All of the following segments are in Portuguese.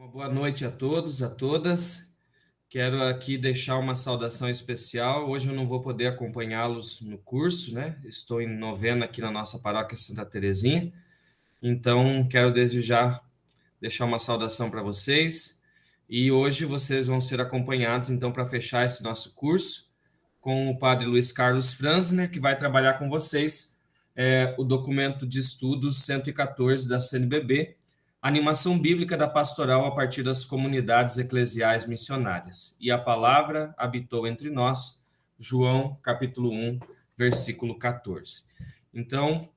Uma boa noite a todos, a todas. Quero aqui deixar uma saudação especial. Hoje eu não vou poder acompanhá-los no curso, né? Estou em novena aqui na nossa paróquia Santa Terezinha. Então, quero desde já deixar uma saudação para vocês. E hoje vocês vão ser acompanhados, então, para fechar esse nosso curso, com o padre Luiz Carlos Franzner, que vai trabalhar com vocês o documento de estudos 114 da CNBB, Animação Bíblica da Pastoral a partir das comunidades eclesiais missionárias. E a palavra habitou entre nós, João, capítulo 1, versículo 14. Então,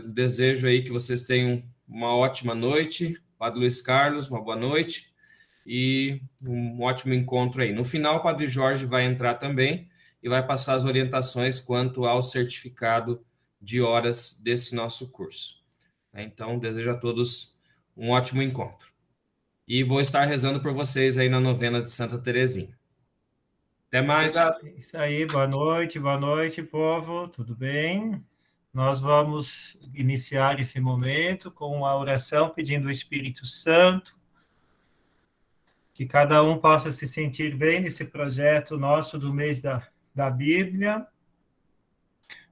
desejo aí que vocês tenham uma ótima noite. Padre Luiz Carlos, uma boa noite e um ótimo encontro aí. No final, o Padre Jorge vai entrar também e vai passar as orientações quanto ao certificado de horas desse nosso curso. Então, desejo a todos um ótimo encontro. E vou estar rezando por vocês aí na novena de Santa Terezinha. Até mais. Isso aí, boa noite, povo, tudo bem? Nós vamos iniciar esse momento com a oração pedindo o Espírito Santo, que cada um possa se sentir bem nesse projeto nosso do mês da Bíblia,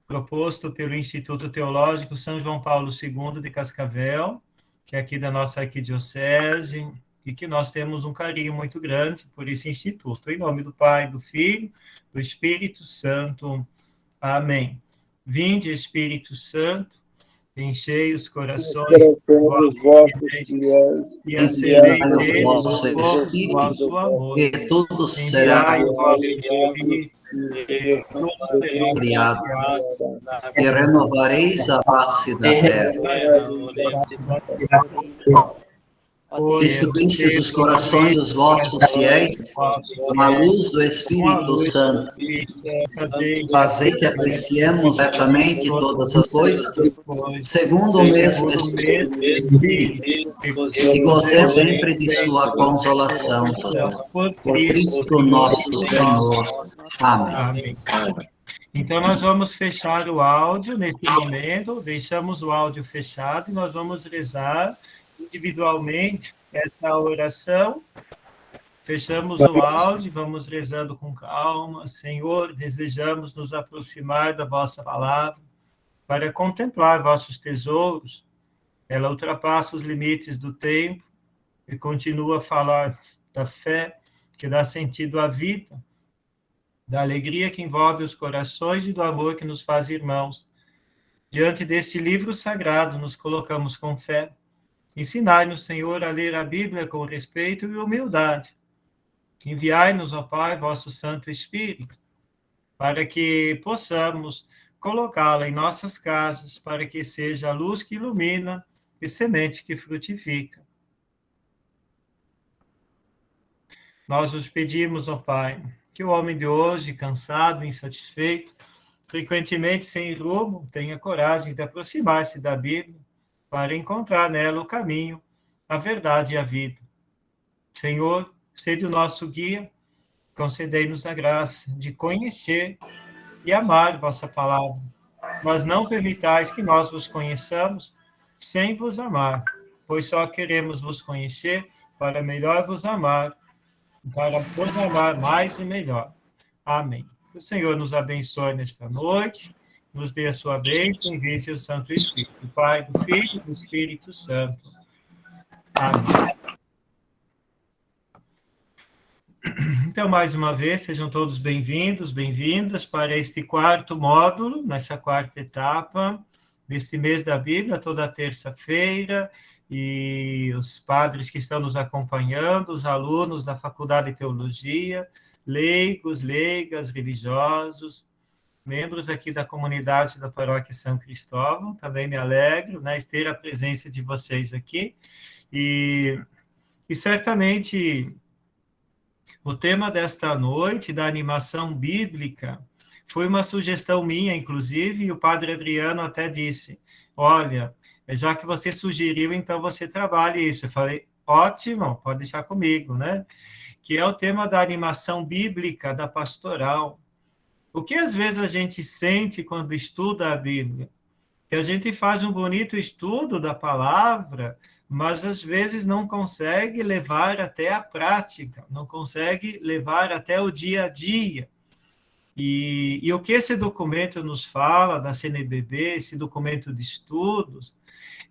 proposto pelo Instituto Teológico São João Paulo II de Cascavel, que é aqui da nossa arquidiocese, e que nós temos um carinho muito grande por esse instituto. Em nome do Pai, do Filho, do Espírito Santo. Amém. Vinde, Espírito Santo, enchei os corações dos vossos fiéis e acendei neles o fogo do vosso amor. E tudo será Enviai o vosso Espírito, criado, e renovareis a face da terra. E subistes os corações dos vossos fiéis com a luz do Espírito Santo. Fazei que apreciemos retamente todas as coisas, segundo o mesmo Espírito, e gozemos sempre de sua consolação. Por Cristo nosso Senhor. Amém. Então, nós vamos fechar o áudio nesse momento, deixamos o áudio fechado e nós vamos rezar individualmente essa oração. Fechamos o áudio, vamos rezando com calma. Senhor, desejamos nos aproximar da vossa palavra para contemplar vossos tesouros. Ela ultrapassa os limites do tempo e continua a falar da fé que dá sentido à vida, da alegria que envolve os corações e do amor que nos faz irmãos. Diante deste livro sagrado, nos colocamos com fé. Ensinai-nos, Senhor, a ler a Bíblia com respeito e humildade. Enviai-nos, ó Pai, vosso Santo Espírito, para que possamos colocá-la em nossas casas, para que seja a luz que ilumina e semente que frutifica. Nós os pedimos, ó Pai, que o homem de hoje, cansado, insatisfeito, frequentemente sem rumo, tenha coragem de aproximar-se da Bíblia, para encontrar nela o caminho, a verdade e a vida. Senhor, sede o nosso guia, concedei-nos a graça de conhecer e amar vossa palavra, mas não permitais que nós vos conheçamos sem vos amar, pois só queremos vos conhecer para melhor vos amar, para vos amar mais e melhor. Amém. O Senhor nos abençoe nesta noite, nos dê a sua bênção e envie seu Santo Espírito, do Pai, do Filho e do Espírito Santo. Amém. Então, mais uma vez, sejam todos bem-vindos, bem-vindas para este quarto módulo, nessa quarta etapa deste mês da Bíblia, toda terça-feira, e os padres que estão nos acompanhando, os alunos da Faculdade de Teologia, leigos, leigas, religiosos, membros aqui da comunidade da Paróquia São Cristóvão, também me alegro, né, ter a presença de vocês aqui, e certamente o tema desta noite, da animação bíblica, foi uma sugestão minha, inclusive, e o padre Adriano até disse, olha, já que você sugeriu, então você trabalhe isso. Eu falei, ótimo, pode deixar comigo, né? Que é o tema da animação bíblica, da pastoral. O que às vezes a gente sente quando estuda a Bíblia? Que a gente faz um bonito estudo da palavra, mas às vezes não consegue levar até a prática, não consegue levar até o dia a dia. E o que esse documento nos fala da CNBB, esse documento de estudos,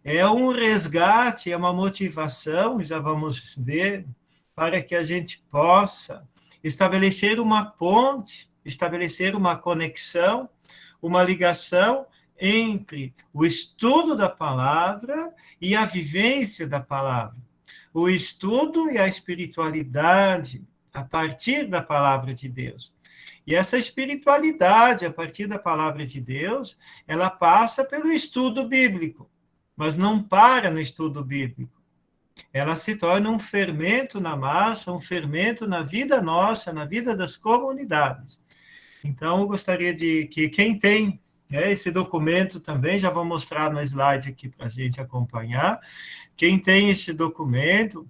é um resgate, é uma motivação, já vamos ver, para que a gente possa estabelecer uma ponte, estabelecer uma conexão, uma ligação entre o estudo da palavra e a vivência da palavra. O estudo e a espiritualidade a partir da palavra de Deus. E essa espiritualidade, a partir da palavra de Deus, ela passa pelo estudo bíblico, mas não para no estudo bíblico. Ela se torna um fermento na massa, um fermento na vida nossa, na vida das comunidades. Então, eu gostaria de que quem tem esse documento também, já vou mostrar no slide aqui para a gente acompanhar, quem tem esse documento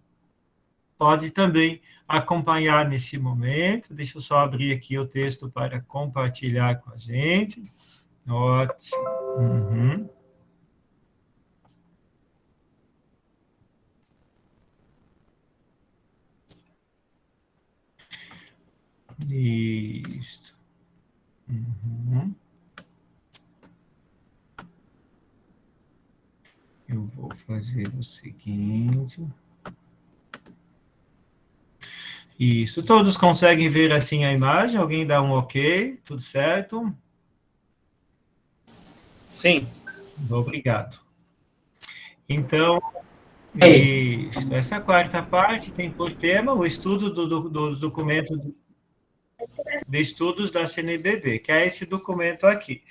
pode também acompanhar nesse momento. Deixa eu só abrir aqui o texto para compartilhar com a gente. Ótimo. Uhum. Isso. Uhum. Eu vou fazer o seguinte. Isso. Todos conseguem ver assim a imagem? Alguém dá um ok? Tudo certo? Sim. Obrigado. Então, isso. Essa quarta parte tem por tema o estudo dos documentos de estudos da CNBB, que é esse documento aqui.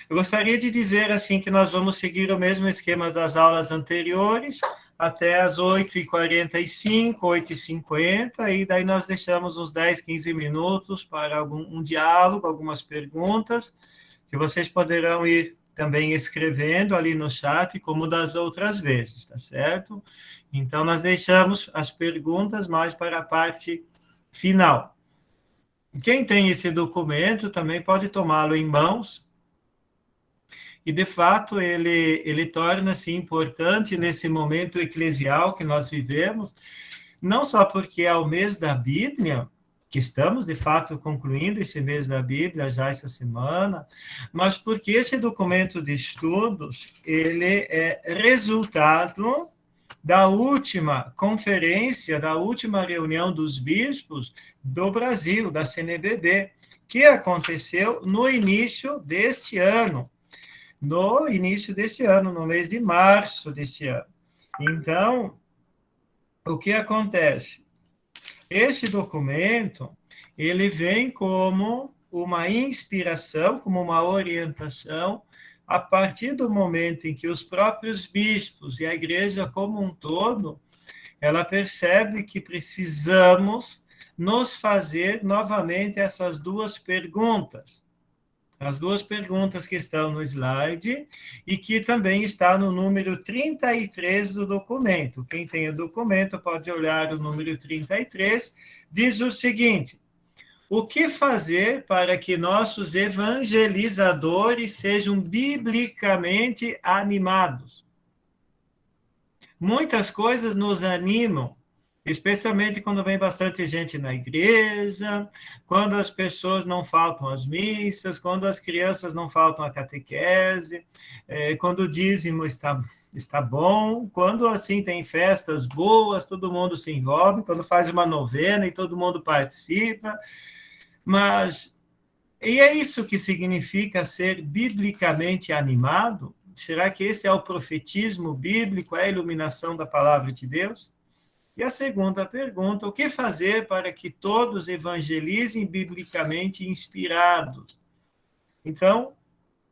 Eu gostaria de dizer assim que nós vamos seguir o mesmo esquema das aulas anteriores, até as 8h45, 8h50, e daí nós deixamos uns 10, 15 minutos para um diálogo, algumas perguntas, que vocês poderão ir também escrevendo ali no chat, como das outras vezes, tá certo? Então, nós deixamos as perguntas mais para a parte final. Quem tem esse documento também pode tomá-lo em mãos, e, de fato, ele torna-se importante nesse momento eclesial que nós vivemos, não só porque é o mês da Bíblia, que estamos, de fato, concluindo esse mês da Bíblia já essa semana, mas porque esse documento de estudos, ele é resultado da última conferência, da última reunião dos bispos do Brasil, da CNBB, que aconteceu no início deste ano. No mês de março desse ano. Então, o que acontece? Este documento, ele vem como uma inspiração, como uma orientação, a partir do momento em que os próprios bispos e a igreja como um todo, ela percebe que precisamos nos fazer novamente essas duas perguntas. As duas perguntas que estão no slide e que também está no número 33 do documento. Quem tem o documento pode olhar o número 33, diz o seguinte: o que fazer para que nossos evangelizadores sejam biblicamente animados? Muitas coisas nos animam, especialmente quando vem bastante gente na igreja, quando as pessoas não faltam às missas, quando as crianças não faltam à catequese, quando o dízimo está bom, quando assim tem festas boas, todo mundo se envolve, quando faz uma novena e todo mundo participa. E é isso que significa ser biblicamente animado? Será que esse é o profetismo bíblico, é a iluminação da palavra de Deus? E a segunda pergunta, o que fazer para que todos evangelizem biblicamente inspirados? Então,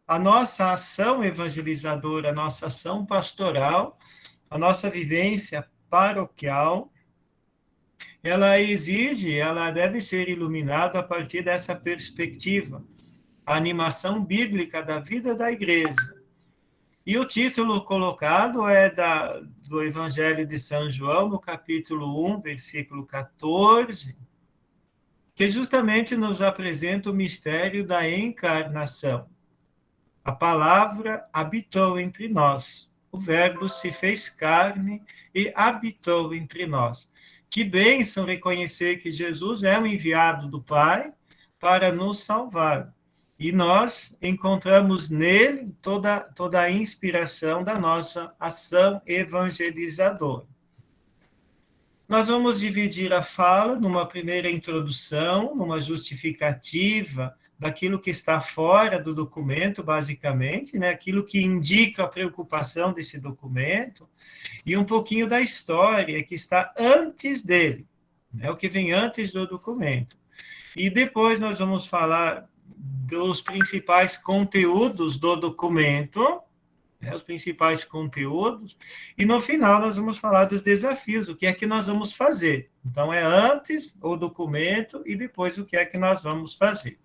a nossa ação evangelizadora, a nossa ação pastoral, a nossa vivência paroquial, ela deve ser iluminada a partir dessa perspectiva, a animação bíblica da vida da igreja. E o título colocado é do Evangelho de São João, no capítulo 1, versículo 14, que justamente nos apresenta o mistério da encarnação. A palavra habitou entre nós. o Verbo se fez carne e habitou entre nós. Que bênção reconhecer que Jesus é o enviado do Pai para nos salvar. E nós encontramos nele toda a inspiração da nossa ação evangelizadora. Nós vamos dividir a fala numa primeira introdução, numa justificativa daquilo que está fora do documento, basicamente, né? Aquilo que indica a preocupação desse documento, e um pouquinho da história que está antes dele, né? O que vem antes do documento. E depois nós vamos falar dos principais conteúdos do documento, né, os principais conteúdos, e no final nós vamos falar dos desafios, o que é que nós vamos fazer. Então, é antes o documento e depois o que é que nós vamos fazer.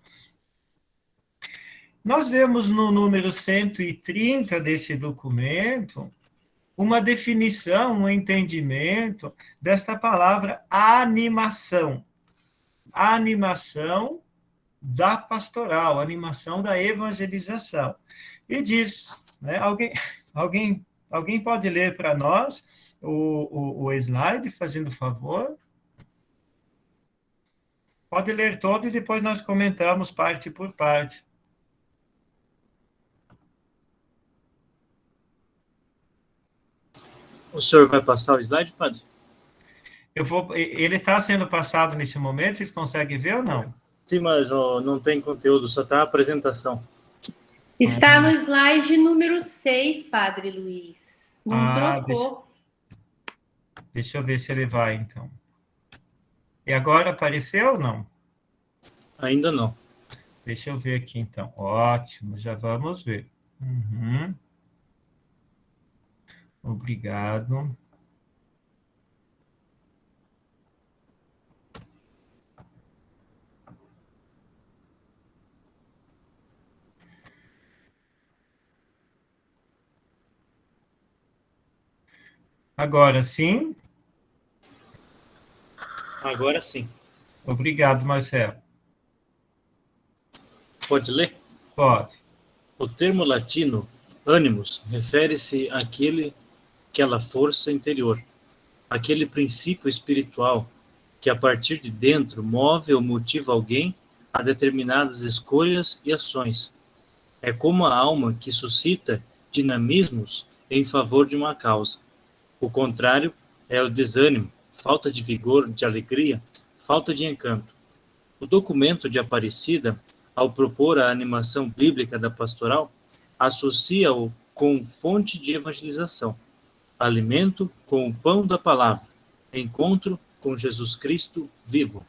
Nós vemos no número 130 deste documento uma definição, um entendimento desta palavra animação. A animação da pastoral, a animação da evangelização. E diz... né? Alguém pode ler para nós o slide, fazendo favor? Pode ler todo e depois nós comentamos parte por parte. O senhor vai passar o slide, padre? Ele está sendo passado nesse momento, vocês conseguem ver ou não? Sim, mas não tem conteúdo, só está a apresentação. Está no slide número 6, Padre Luiz. Não trocou. Deixa eu ver se ele vai, então. E agora apareceu ou não? Ainda não. Deixa eu ver aqui, então. Ótimo, já vamos ver. Uhum. Obrigado. Agora sim? Agora sim. Obrigado, Marcelo. Pode ler? Pode. O termo latino animus refere-se àquela força interior, aquele princípio espiritual que a partir de dentro move ou motiva alguém a determinadas escolhas e ações. É como a alma que suscita dinamismos em favor de uma causa. O contrário é o desânimo, falta de vigor, de alegria, falta de encanto. O documento de Aparecida, ao propor a animação bíblica da pastoral, associa-o com fonte de evangelização, alimento com o pão da palavra, encontro com Jesus Cristo vivo.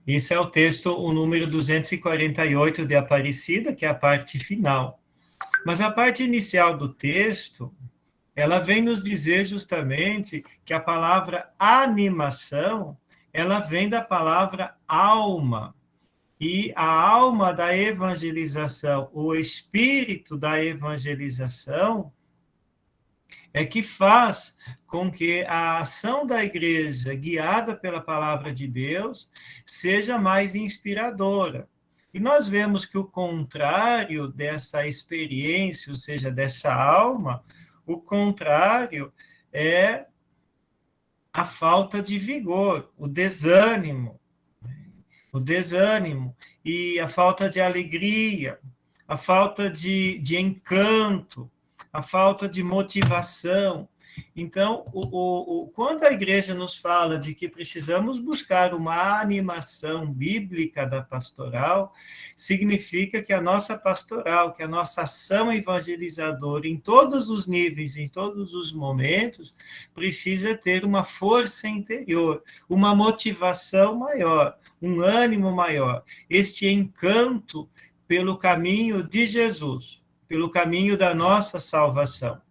Isso é o texto, o número 248 de Aparecida, que é a parte final. Mas a parte inicial do texto, ela vem nos dizer justamente que a palavra animação, ela vem da palavra alma. E a alma da evangelização, o espírito da evangelização, é que faz com que a ação da igreja, guiada pela palavra de Deus, seja mais inspiradora. E nós vemos que o contrário dessa experiência, ou seja, dessa alma, o contrário é a falta de vigor, o desânimo e a falta de alegria, a falta de encanto, a falta de motivação. Então, quando a igreja nos fala de que precisamos buscar uma animação bíblica da pastoral, significa que a nossa pastoral, que a nossa ação evangelizadora em todos os níveis, em todos os momentos, precisa ter uma força interior, uma motivação maior, um ânimo maior, este encanto pelo caminho de Jesus, pelo caminho da nossa salvação.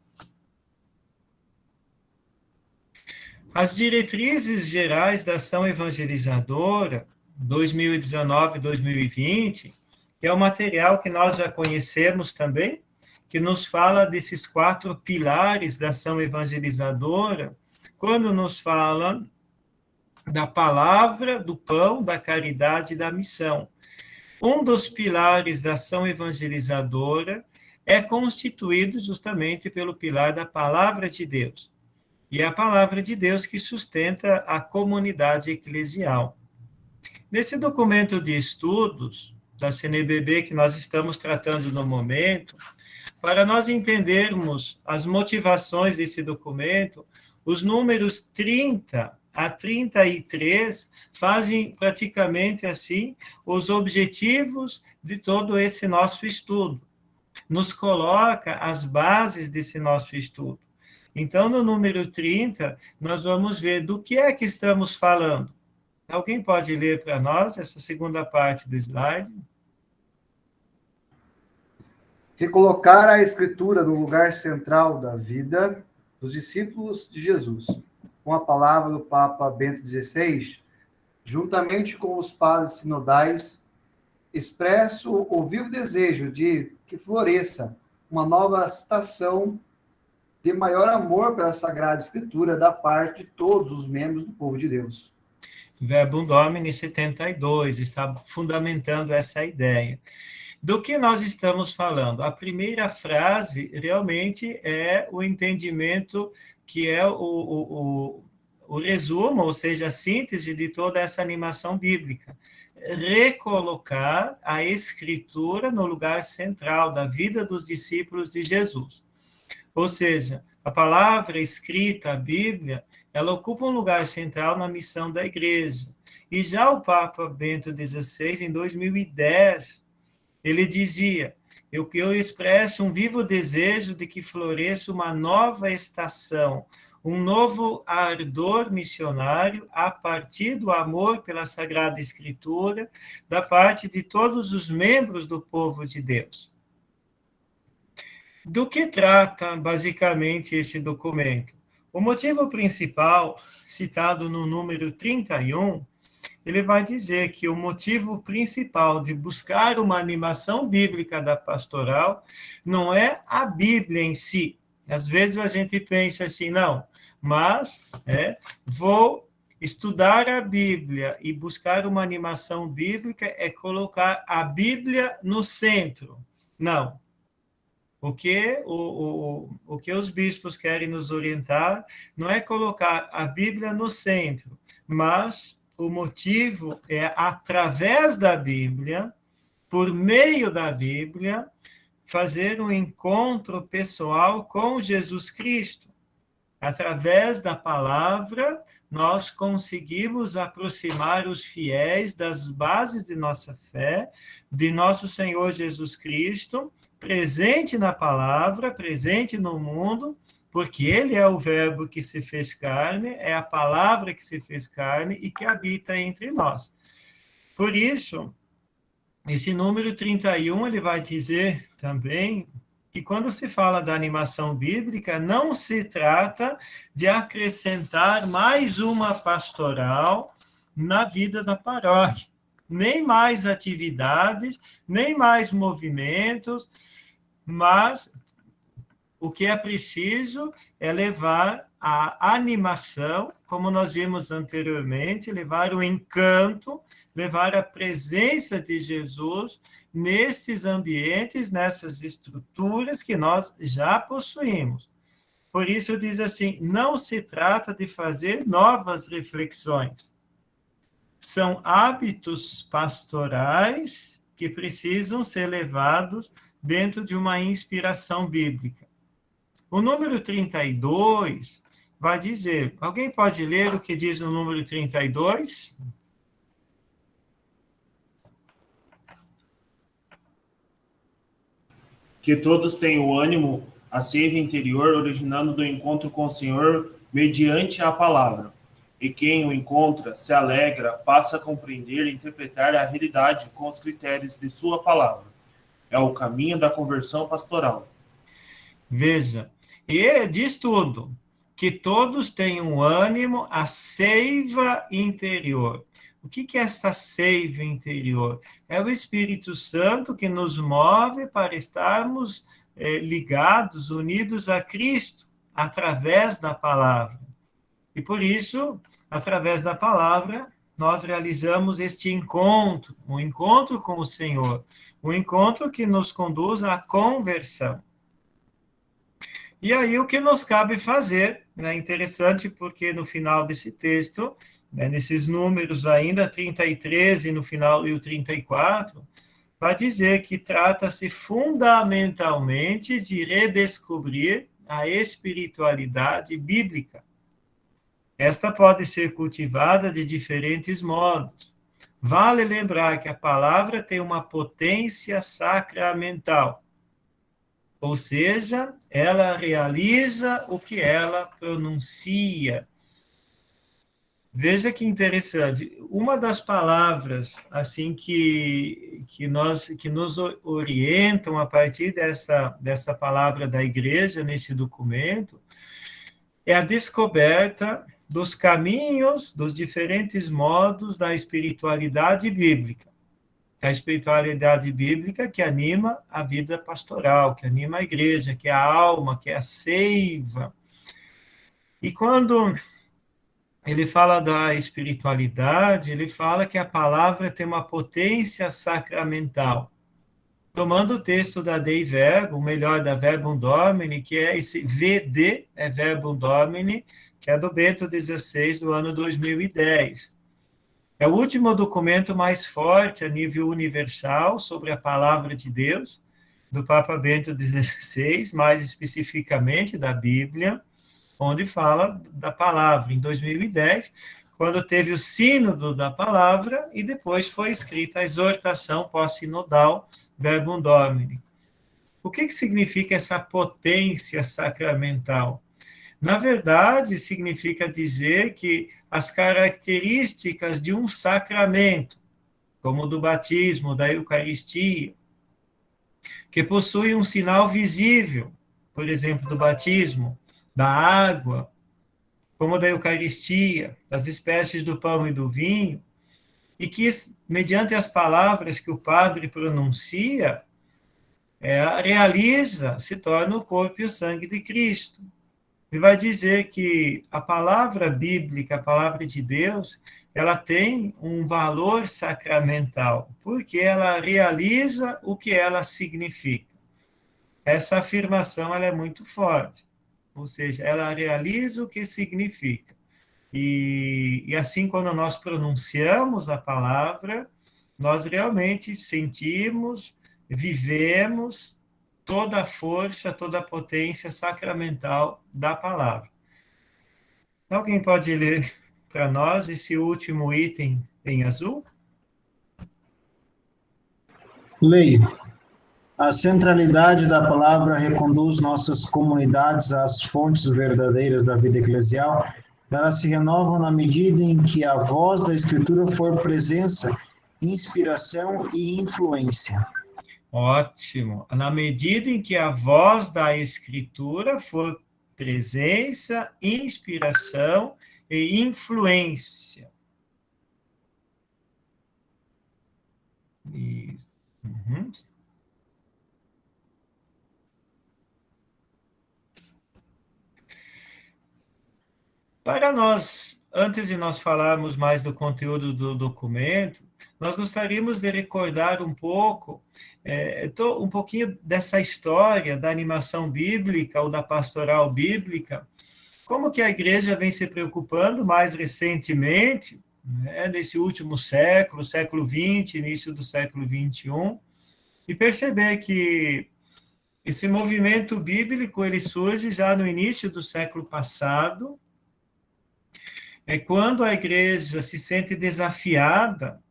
As diretrizes gerais da ação evangelizadora 2019-2020, que é um material que nós já conhecemos também, que nos fala desses 4 pilares da ação evangelizadora, quando nos fala da palavra, do pão, da caridade e da missão. Um dos pilares da ação evangelizadora é constituído justamente pelo pilar da palavra de Deus. E é a palavra de Deus que sustenta a comunidade eclesial. Nesse documento de estudos da CNBB que nós estamos tratando no momento, para nós entendermos as motivações desse documento, os números 30 a 33 fazem praticamente assim os objetivos de todo esse nosso estudo. Nos coloca as bases desse nosso estudo. Então, no número 30, nós vamos ver do que é que estamos falando. Alguém pode ler para nós essa segunda parte do slide? Recolocar a Escritura no lugar central da vida dos discípulos de Jesus, com a palavra do Papa Bento XVI, juntamente com os padres sinodais, expresso o vivo desejo de que floresça uma nova estação de maior amor pela Sagrada Escritura da parte de todos os membros do povo de Deus. Verbum Domini 72 está fundamentando essa ideia. Do que nós estamos falando? A primeira frase realmente é o entendimento que é o resumo, ou seja, a síntese de toda essa animação bíblica. Recolocar a Escritura no lugar central da vida dos discípulos de Jesus. Ou seja, a palavra escrita, a Bíblia, ela ocupa um lugar central na missão da igreja. E já o Papa Bento XVI, em 2010, ele dizia: eu expresso um vivo desejo de que floresça uma nova estação, um novo ardor missionário a partir do amor pela Sagrada Escritura, da parte de todos os membros do povo de Deus. Do que trata, basicamente, este documento? O motivo principal, citado no número 31, ele vai dizer que o motivo principal de buscar uma animação bíblica da pastoral não é a Bíblia em si. Às vezes a gente pensa assim, não, mas vou estudar a Bíblia e buscar uma animação bíblica é colocar a Bíblia no centro. Não. O que os bispos querem nos orientar não é colocar a Bíblia no centro, mas o motivo é, através da Bíblia, por meio da Bíblia, fazer um encontro pessoal com Jesus Cristo. Através da palavra, nós conseguimos aproximar os fiéis das bases de nossa fé, de nosso Senhor Jesus Cristo, presente na palavra, presente no mundo, porque ele é o verbo que se fez carne, é a palavra que se fez carne e que habita entre nós. Por isso, esse número 31, ele vai dizer também que quando se fala da animação bíblica, não se trata de acrescentar mais uma pastoral na vida da paróquia, nem mais atividades, nem mais movimentos, mas o que é preciso é levar a animação, como nós vimos anteriormente, levar o encanto, levar a presença de Jesus nesses ambientes, nessas estruturas que nós já possuímos. Por isso diz assim, não se trata de fazer novas reflexões. São hábitos pastorais que precisam ser levados dentro de uma inspiração bíblica. O número 32 vai dizer, alguém pode ler o que diz no número 32? Que todos tenham ânimo a seiva interior originando do encontro com o Senhor mediante a palavra. E quem o encontra, se alegra, passa a compreender e interpretar a realidade com os critérios de sua palavra. É o caminho da conversão pastoral. Veja, e diz tudo, que todos tenham ânimo a seiva interior. O que é esta seiva interior? É o Espírito Santo que nos move para estarmos ligados, unidos a Cristo, através da palavra. E por isso, através da palavra, nós realizamos este encontro, um encontro com o Senhor, um encontro que nos conduz à conversão. E aí o que nos cabe fazer, né? Interessante porque no final desse texto, né, nesses números ainda, 33 e no final e o 34, vai dizer que trata-se fundamentalmente de redescobrir a espiritualidade bíblica. Esta pode ser cultivada de diferentes modos. Vale lembrar que a palavra tem uma potência sacramental, ou seja, ela realiza o que ela pronuncia. Veja que interessante. Uma das palavras assim que nos orientam a partir dessa palavra da igreja nesse documento é a descoberta dos caminhos, dos diferentes modos da espiritualidade bíblica. A espiritualidade bíblica que anima a vida pastoral, que anima a igreja, que é a alma, que é a seiva. E quando ele fala da espiritualidade, ele fala que a palavra tem uma potência sacramental. Tomando o texto da Dei Verbo, o melhor da Verbum Domini, que é esse VD, é Verbum Domini, que é do Bento XVI, do ano 2010. É o último documento mais forte a nível universal sobre a palavra de Deus, do Papa Bento XVI, mais especificamente da Bíblia, onde fala da palavra, em 2010, quando teve o sínodo da palavra, e depois foi escrita a exortação pós-sinodal Verbum Domini. O que significa essa potência sacramental? Na verdade, significa dizer que as características de um sacramento, como o do batismo, da Eucaristia, que possui um sinal visível, por exemplo, do batismo, da água, como da Eucaristia, das espécies do pão e do vinho, e que, mediante as palavras que o padre pronuncia, realiza, se torna o corpo e o sangue de Cristo. Ele vai dizer que a palavra bíblica, a palavra de Deus, ela tem um valor sacramental, porque ela realiza o que ela significa. Essa afirmação ela é muito forte, ou seja, ela realiza o que significa. E assim, quando nós pronunciamos a palavra, nós realmente sentimos, vivemos toda a força, toda a potência sacramental da palavra. Alguém pode ler para nós esse último item em azul? Leio. A centralidade da palavra reconduz nossas comunidades às fontes verdadeiras da vida eclesial. Elas se renovam na medida em que a voz da Escritura for presença, inspiração e influência. Ótimo. Na medida em que a voz da Escritura for presença, inspiração e influência. Isso. Uhum. Para nós, antes de nós falarmos mais do conteúdo do documento, nós gostaríamos de recordar um pouco, um pouquinho dessa história da animação bíblica ou da pastoral bíblica, como que a igreja vem se preocupando mais recentemente, né, nesse último século, século XX, início do século XXI, e perceber que esse movimento bíblico ele surge já no início do século passado, quando a igreja se sente desafiada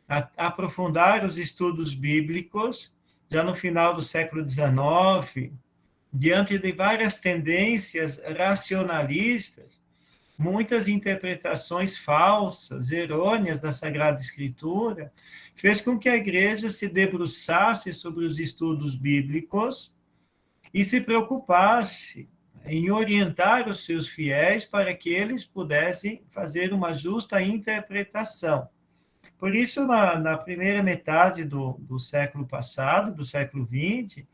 a aprofundar os estudos bíblicos, já no final do século XIX, diante de várias tendências racionalistas, muitas interpretações falsas, errôneas da Sagrada Escritura, fez com que a igreja se debruçasse sobre os estudos bíblicos e se preocupasse em orientar os seus fiéis para que eles pudessem fazer uma justa interpretação. Por isso, na primeira metade do século passado, do século XX,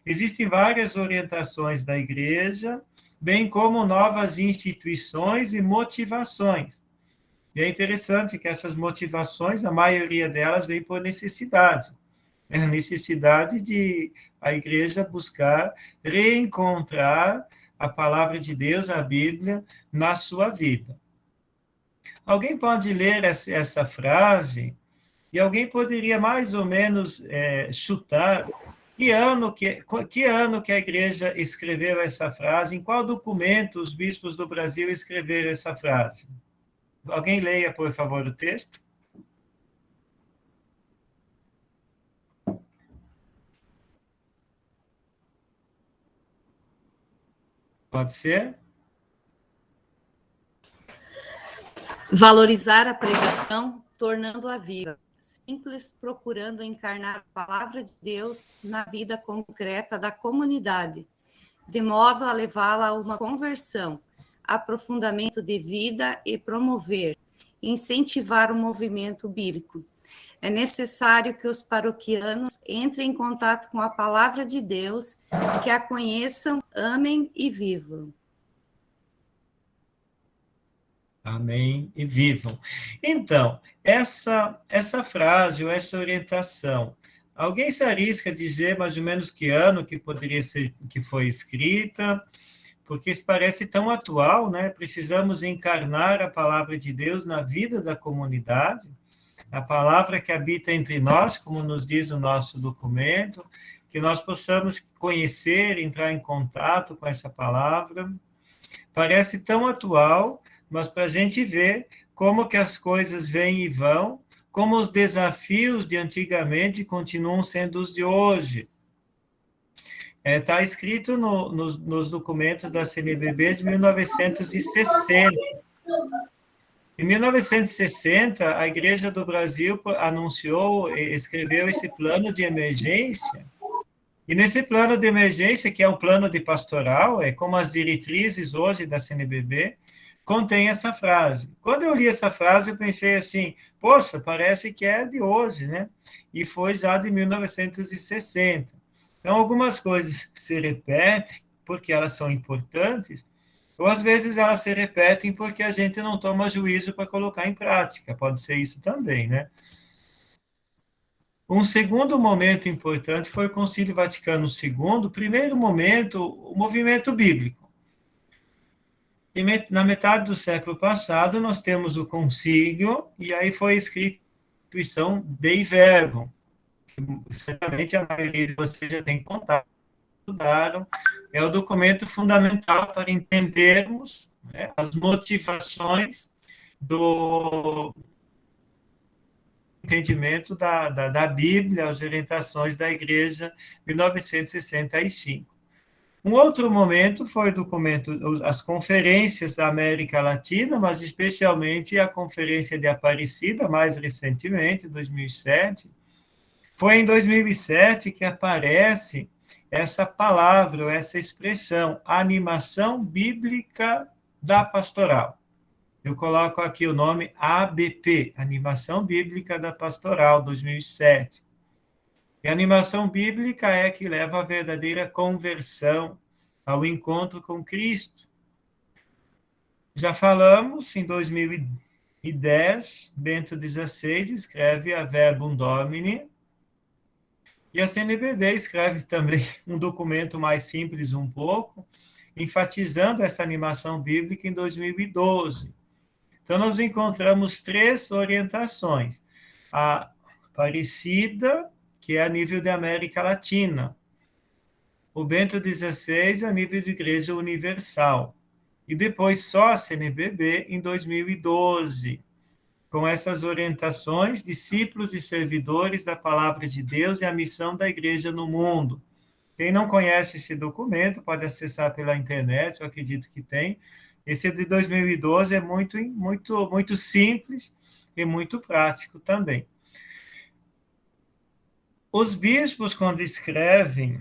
existem várias orientações da igreja, bem como novas instituições e motivações. E é interessante que essas motivações, a maioria delas vem por necessidade. É a necessidade de a igreja buscar reencontrar a palavra de Deus, a Bíblia, na sua vida. Alguém pode ler essa frase e alguém poderia mais ou menos chutar que ano que a igreja escreveu essa frase, em qual documento os bispos do Brasil escreveram essa frase? Alguém leia, por favor, o texto. Pode ser? Valorizar a pregação, tornando-a viva, simples, procurando encarnar a palavra de Deus na vida concreta da comunidade, de modo a levá-la a uma conversão, aprofundamento de vida e promover, incentivar o movimento bíblico. É necessário que os paroquianos entrem em contato com a palavra de Deus, que a conheçam, amem e vivam. Amém e vivam. Então, essa frase ou essa orientação, alguém se arrisca a dizer mais ou menos que ano que poderia ser que foi escrita? Porque isso parece tão atual, né? Precisamos encarnar a palavra de Deus na vida da comunidade, a palavra que habita entre nós, como nos diz o nosso documento, que nós possamos conhecer, entrar em contato com essa palavra. Parece tão atual, mas para a gente ver como que as coisas vêm e vão, como os desafios de antigamente continuam sendo os de hoje. Está escrito nos documentos da CNBB de 1960. Em 1960, a Igreja do Brasil escreveu esse plano de emergência, e nesse plano de emergência, que é um plano de pastoral, é como as diretrizes hoje da CNBB, contém essa frase. Quando eu li essa frase, eu pensei assim, poxa, parece que é de hoje, né? E foi já de 1960. Então, algumas coisas se repetem porque elas são importantes, ou às vezes elas se repetem porque a gente não toma juízo para colocar em prática. Pode ser isso também, né? Um segundo momento importante foi o Concílio Vaticano II. Primeiro momento, o movimento bíblico. E na metade do século passado, nós temos o concílio, e aí foi escrita a instituição Dei Verbum. Certamente a maioria de vocês já tem contato, estudaram. É o documento fundamental para entendermos, né, as motivações do entendimento da Bíblia, as orientações da Igreja, 1965. Um outro momento foi o documento, as conferências da América Latina, mas especialmente a Conferência de Aparecida, mais recentemente, 2007. Foi em 2007 que aparece essa palavra, essa expressão, animação bíblica da pastoral. Eu coloco aqui o nome ABP, Animação Bíblica da Pastoral, 2007. E a animação bíblica é que leva à verdadeira conversão, ao encontro com Cristo. Já falamos, em 2010, Bento XVI escreve a Verbum Domini, e a CNBB escreve também um documento mais simples um pouco, enfatizando essa animação bíblica em 2012. Então, nós encontramos 3 orientações. A Aparecida, que é a nível da América Latina. O Bento XVI, a nível de Igreja Universal. E depois só a CNBB, em 2012. Com essas orientações, discípulos e servidores da Palavra de Deus e a missão da Igreja no mundo. Quem não conhece esse documento pode acessar pela internet, eu acredito que tem. Esse de 2012 é muito simples e muito prático também. Os bispos, quando escrevem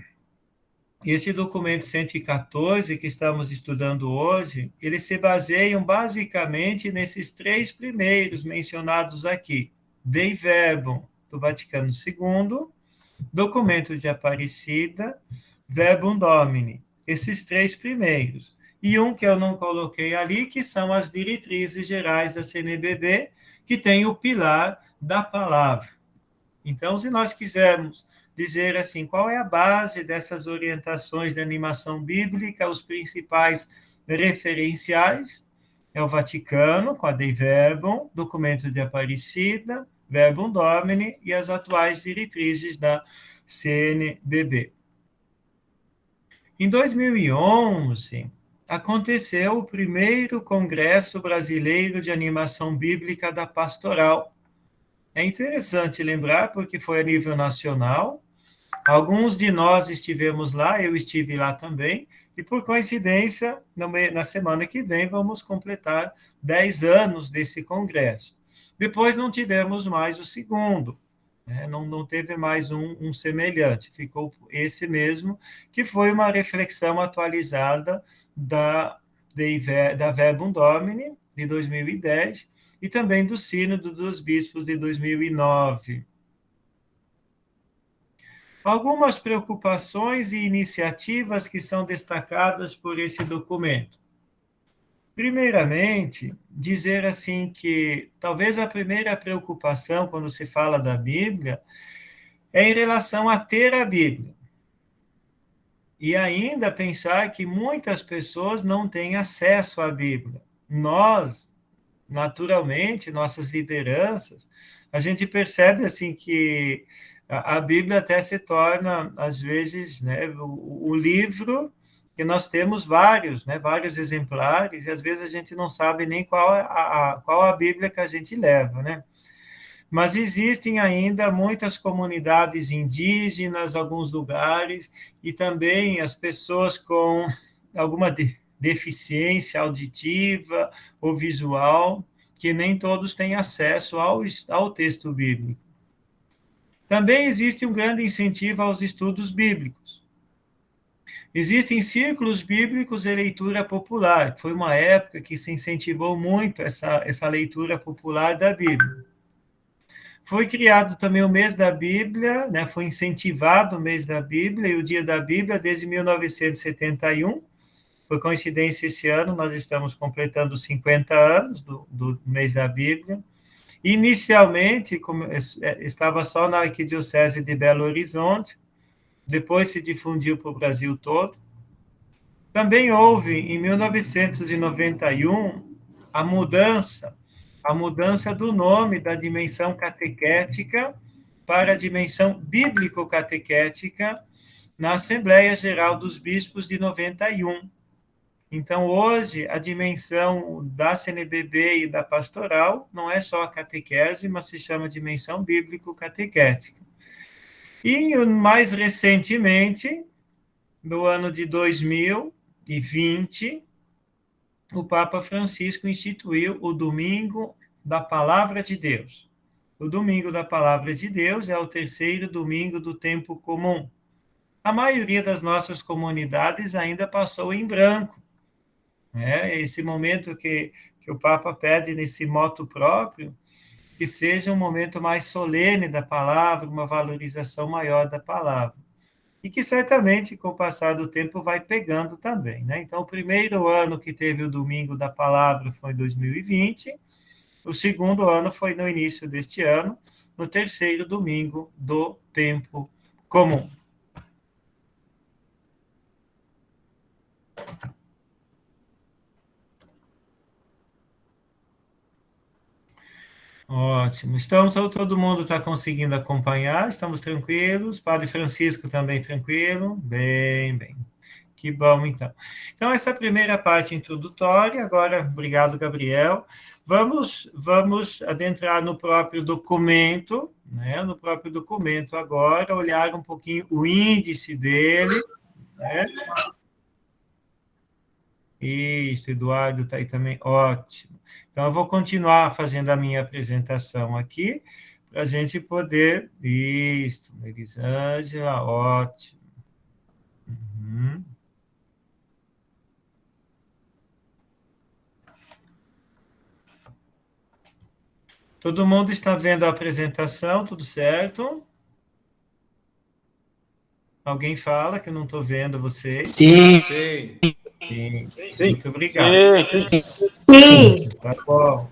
esse documento 114 que estamos estudando hoje, eles se baseiam basicamente nesses 3 primeiros mencionados aqui. Dei Verbum, do Vaticano II, documento de Aparecida, Verbum Domini. Esses 3 primeiros. e um que eu não coloquei ali, que são as diretrizes gerais da CNBB, que tem o pilar da palavra. Então, se nós quisermos dizer assim, qual é a base dessas orientações de animação bíblica, os principais referenciais, é o Vaticano, com a Dei Verbum, Documento de Aparecida, Verbum Domini e as atuais diretrizes da CNBB. Em 2011, aconteceu o primeiro Congresso Brasileiro de Animação Bíblica da Pastoral. É interessante lembrar, porque foi a nível nacional. Alguns de nós estivemos lá, eu estive lá também, e por coincidência, na semana que vem, vamos completar 10 anos desse congresso. Depois não tivemos mais o segundo, né? Não teve mais um semelhante, ficou esse mesmo, que foi uma reflexão atualizada da Verbum Domini, de 2010, e também do Sínodo dos Bispos, de 2009. Algumas preocupações e iniciativas que são destacadas por esse documento. Primeiramente, dizer assim que talvez a primeira preocupação quando se fala da Bíblia é em relação a ter a Bíblia. E ainda pensar que muitas pessoas não têm acesso à Bíblia. Nós, naturalmente, nossas lideranças, a gente percebe assim que a Bíblia até se torna, às vezes, né, o livro, que nós temos vários, né, vários exemplares, e às vezes a gente não sabe nem qual a Bíblia que a gente leva, né? Mas existem ainda muitas comunidades indígenas, alguns lugares, e também as pessoas com alguma deficiência auditiva ou visual, que nem todos têm acesso ao texto bíblico. Também existe um grande incentivo aos estudos bíblicos. Existem círculos bíblicos e leitura popular. Foi uma época que se incentivou muito essa leitura popular da Bíblia. Foi criado também o mês da Bíblia, né? Foi incentivado o mês da Bíblia e o dia da Bíblia desde 1971. Por coincidência, esse ano nós estamos completando 50 anos do mês da Bíblia. Inicialmente, estava só na Arquidiocese de Belo Horizonte, depois se difundiu para o Brasil todo. Também houve, em 1991, a mudança do nome da dimensão catequética para a dimensão bíblico-catequética na Assembleia Geral dos Bispos de 91. Então, hoje, a dimensão da CNBB e da pastoral não é só a catequese, mas se chama dimensão bíblico-catequética. E, mais recentemente, no ano de 2020, o Papa Francisco instituiu o Domingo da Palavra de Deus. O Domingo da Palavra de Deus é o terceiro domingo do tempo comum. A maioria das nossas comunidades ainda passou em branco. Esse momento que o Papa pede nesse motu próprio, que seja um momento mais solene da palavra, uma valorização maior da palavra. E que certamente, com o passar do tempo, vai pegando também, né? Então, o primeiro ano que teve o Domingo da Palavra foi em 2020, o segundo ano foi no início deste ano, no terceiro domingo do tempo comum. Ótimo. Então, todo mundo está conseguindo acompanhar, estamos tranquilos. Padre Francisco também tranquilo? Bem. Que bom, então. Então, essa primeira parte introdutória, agora, obrigado, Gabriel. Vamos adentrar no próprio documento, né? No próprio documento agora, olhar um pouquinho o índice dele, né? Isso, Eduardo está aí também, ótimo. Então, eu vou continuar fazendo a minha apresentação aqui, para a gente poder... Isso, Elisângela, ótimo. Uhum. Todo mundo está vendo a apresentação, tudo certo? Alguém fala que eu não estou vendo vocês? Sim. Sim. Sim. Muito obrigado. Sim. Tá bom.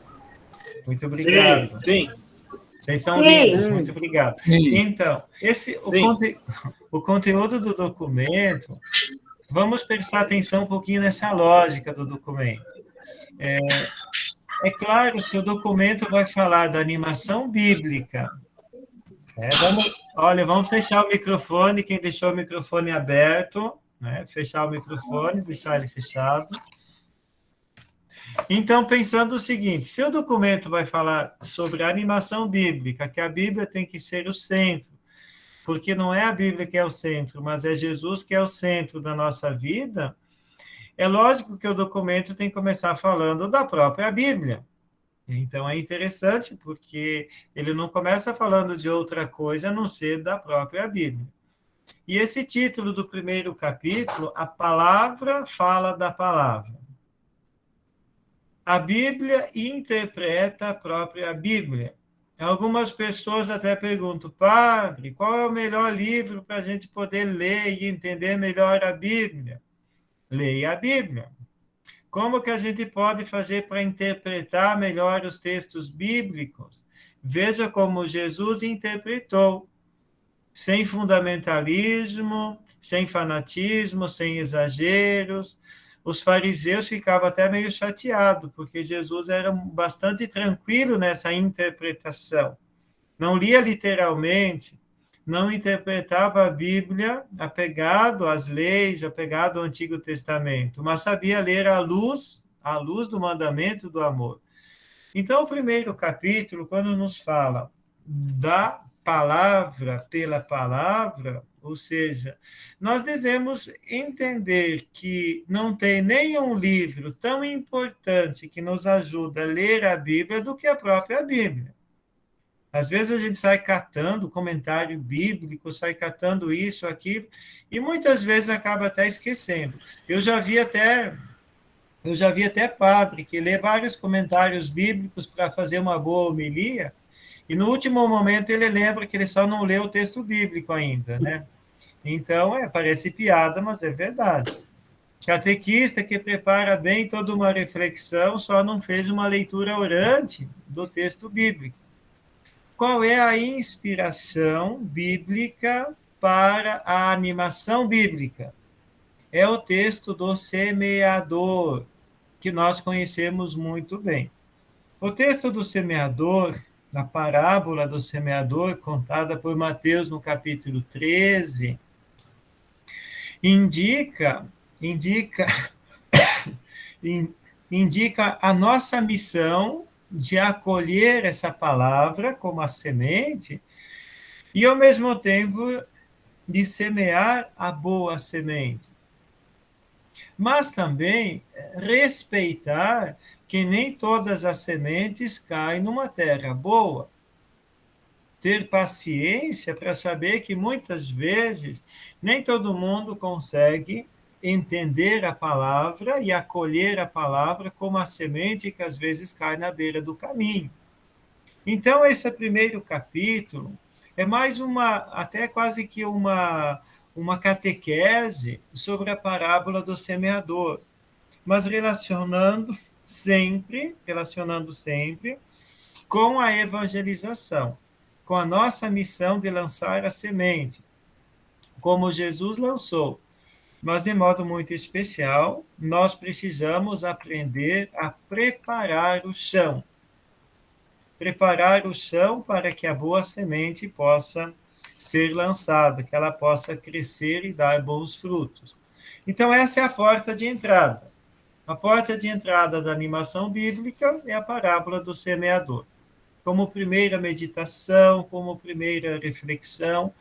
Muito obrigado. Sim. Vocês são Sim. lindos, muito obrigado. Então, o conteúdo do documento, vamos prestar atenção um pouquinho nessa lógica do documento. É claro, se o documento vai falar da animação bíblica, vamos fechar o microfone, quem deixou o microfone aberto, né? Fechar o microfone, deixar ele fechado. Então, pensando o seguinte, se o documento vai falar sobre a animação bíblica, que a Bíblia tem que ser o centro, porque não é a Bíblia que é o centro, mas é Jesus que é o centro da nossa vida, é lógico que o documento tem que começar falando da própria Bíblia. Então, é interessante, porque ele não começa falando de outra coisa a não ser da própria Bíblia. E esse título do primeiro capítulo, A Palavra Fala da Palavra. A Bíblia interpreta a própria Bíblia. Algumas pessoas até perguntam, padre, qual é o melhor livro para a gente poder ler e entender melhor a Bíblia? Leia a Bíblia. Como que a gente pode fazer para interpretar melhor os textos bíblicos? Veja como Jesus interpretou, sem fundamentalismo, sem fanatismo, sem exageros. Os fariseus ficavam até meio chateados, porque Jesus era bastante tranquilo nessa interpretação. Não lia literalmente, não interpretava a Bíblia apegado às leis, apegado ao Antigo Testamento, mas sabia ler à luz do mandamento do amor. Então, o primeiro capítulo, quando nos fala da palavra pela palavra, ou seja, nós devemos entender que não tem nenhum livro tão importante que nos ajuda a ler a Bíblia do que a própria Bíblia. Às vezes a gente sai catando comentário bíblico, sai catando isso, aquilo, e muitas vezes acaba até esquecendo. Eu já vi até padre que lê vários comentários bíblicos para fazer uma boa homilia, e no último momento ele lembra que ele só não leu o texto bíblico ainda, né? Então, parece piada, mas é verdade. Catequista que prepara bem toda uma reflexão, só não fez uma leitura orante do texto bíblico. Qual é a inspiração bíblica para a animação bíblica? É o texto do semeador, que nós conhecemos muito bem. O texto do semeador, a parábola do semeador, contada por Mateus no capítulo 13, indica a nossa missão de acolher essa palavra como a semente e, ao mesmo tempo, de semear a boa semente. Mas também respeitar que nem todas as sementes caem numa terra boa. Ter paciência para saber que, muitas vezes, nem todo mundo consegue entender a palavra e acolher a palavra como a semente que, às vezes, cai na beira do caminho. Então, esse primeiro capítulo é mais até quase que uma catequese sobre a parábola do semeador, mas relacionando sempre com a evangelização, com a nossa missão de lançar a semente, como Jesus lançou. Mas, de modo muito especial, nós precisamos aprender a preparar o chão. Preparar o chão para que a boa semente possa ser lançada, que ela possa crescer e dar bons frutos. Então, essa é a porta de entrada. A porta de entrada da animação bíblica é a parábola do semeador. Como primeira meditação, como primeira reflexão.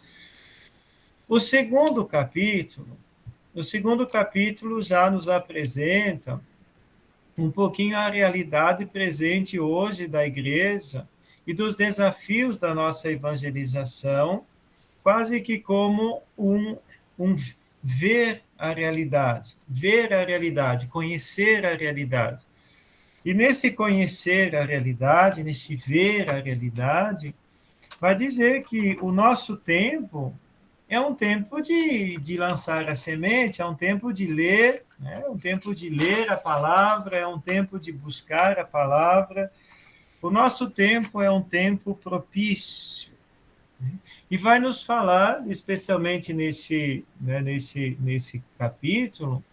O segundo capítulo já nos apresenta um pouquinho a realidade presente hoje da igreja e dos desafios da nossa evangelização, quase que como um ver a realidade, conhecer a realidade. E nesse conhecer a realidade, nesse ver a realidade, vai dizer que o nosso tempo é um tempo de lançar a semente, é um tempo de ler, É um tempo de ler a palavra, é um tempo de buscar a palavra. O nosso tempo é um tempo propício. E vai nos falar, especialmente nesse capítulo,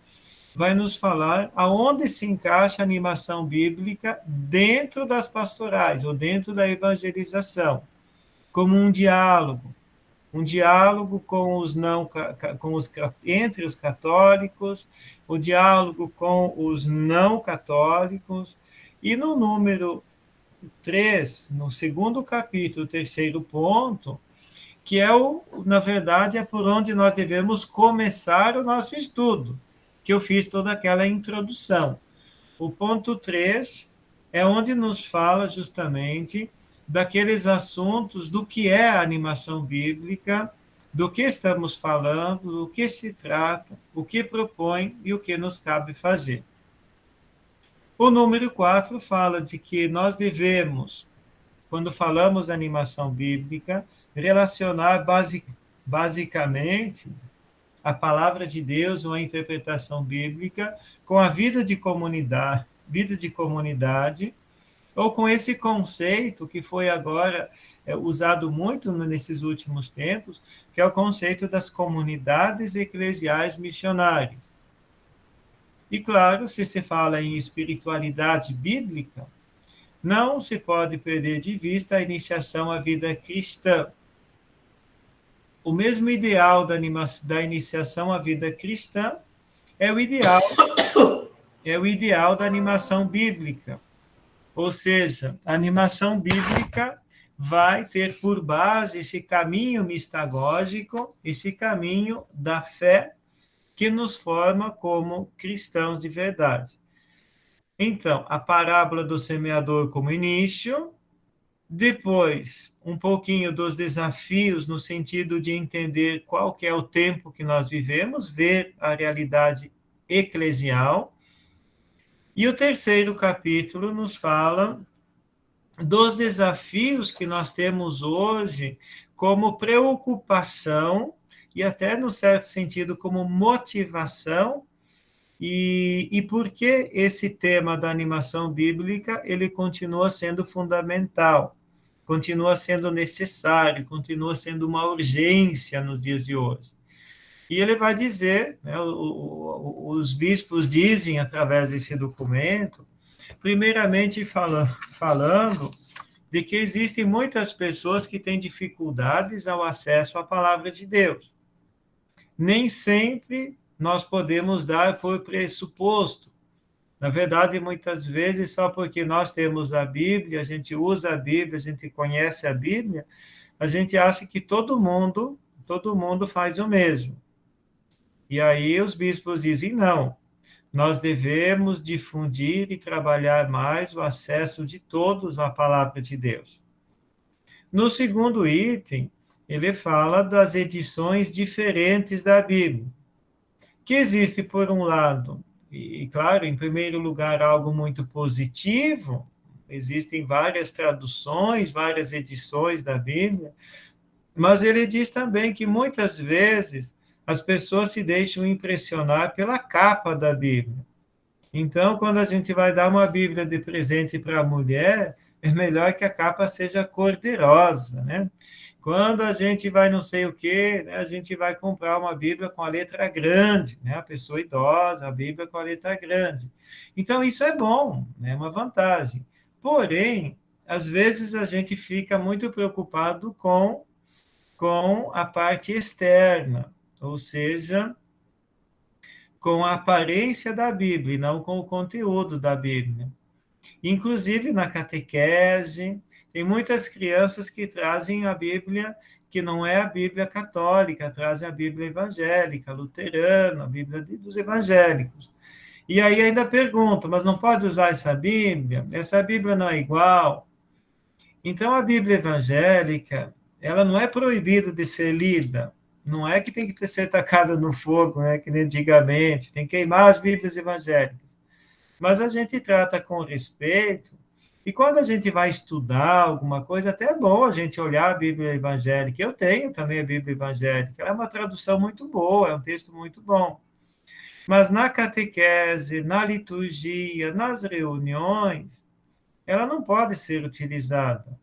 vai nos falar aonde se encaixa a animação bíblica dentro das pastorais, ou dentro da evangelização, como um diálogo com os não, entre os católicos, o diálogo com os não católicos, e no número 3, no segundo capítulo, terceiro ponto, que na verdade, é por onde nós devemos começar o nosso estudo, que eu fiz toda aquela introdução. O ponto 3 é onde nos fala justamente daqueles assuntos do que é a animação bíblica, do que estamos falando, do que se trata, o que propõe e o que nos cabe fazer. O número 4 fala de que nós devemos, quando falamos da animação bíblica, relacionar basicamente a palavra de Deus ou a interpretação bíblica com a vida de comunidade, ou com esse conceito que foi agora usado muito nesses últimos tempos, que é o conceito das comunidades eclesiais missionárias. E, claro, se se fala em espiritualidade bíblica, não se pode perder de vista a iniciação à vida cristã. O mesmo ideal da iniciação à vida cristã é o ideal da animação bíblica. Ou seja, a animação bíblica vai ter por base esse caminho mistagógico, esse caminho da fé que nos forma como cristãos de verdade. Então, a parábola do semeador como início, depois, um pouquinho dos desafios no sentido de entender qual que é o tempo que nós vivemos, ver a realidade eclesial. E o terceiro capítulo nos fala dos desafios que nós temos hoje como preocupação e até, no certo sentido, como motivação, e por que esse tema da animação bíblica ele continua sendo fundamental, continua sendo necessário, continua sendo uma urgência nos dias de hoje. E ele vai dizer, né, os bispos dizem através desse documento, primeiramente falando de que existem muitas pessoas que têm dificuldades ao acesso à palavra de Deus. Nem sempre nós podemos dar por pressuposto. Na verdade, muitas vezes, só porque nós temos a Bíblia, a gente usa a Bíblia, a gente conhece a Bíblia, a gente acha que todo mundo faz o mesmo. E aí os bispos dizem, não, nós devemos difundir e trabalhar mais o acesso de todos à palavra de Deus. No segundo item, ele fala das edições diferentes da Bíblia, que existe, por um lado, e claro, em primeiro lugar, algo muito positivo, existem várias traduções, várias edições da Bíblia, mas ele diz também que muitas vezes as pessoas se deixam impressionar pela capa da Bíblia. Então, quando a gente vai dar uma Bíblia de presente para a mulher, é melhor que a capa seja cor-de-rosa, né? Quando a gente vai não sei o quê, né, a gente vai comprar uma Bíblia com a letra grande, né? A pessoa idosa, a Bíblia com a letra grande. Então, isso é bom, é uma vantagem. Porém, às vezes a gente fica muito preocupado com a parte externa, ou seja, com a aparência da Bíblia, e não com o conteúdo da Bíblia. Inclusive, na catequese, tem muitas crianças que trazem a Bíblia, que não é a Bíblia católica, trazem a Bíblia evangélica, luterana, a Bíblia dos evangélicos. E aí ainda perguntam, mas não pode usar essa Bíblia? Essa Bíblia não é igual? Então, a Bíblia evangélica, ela não é proibida de ser lida, não é que tem que ser tacada no fogo, né, que nem antigamente, tem que queimar as Bíblias evangélicas. Mas a gente trata com respeito, e quando a gente vai estudar alguma coisa, até é bom a gente olhar a Bíblia evangélica. Eu tenho também a Bíblia evangélica, ela é uma tradução muito boa, é um texto muito bom. Mas na catequese, na liturgia, nas reuniões, ela não pode ser utilizada,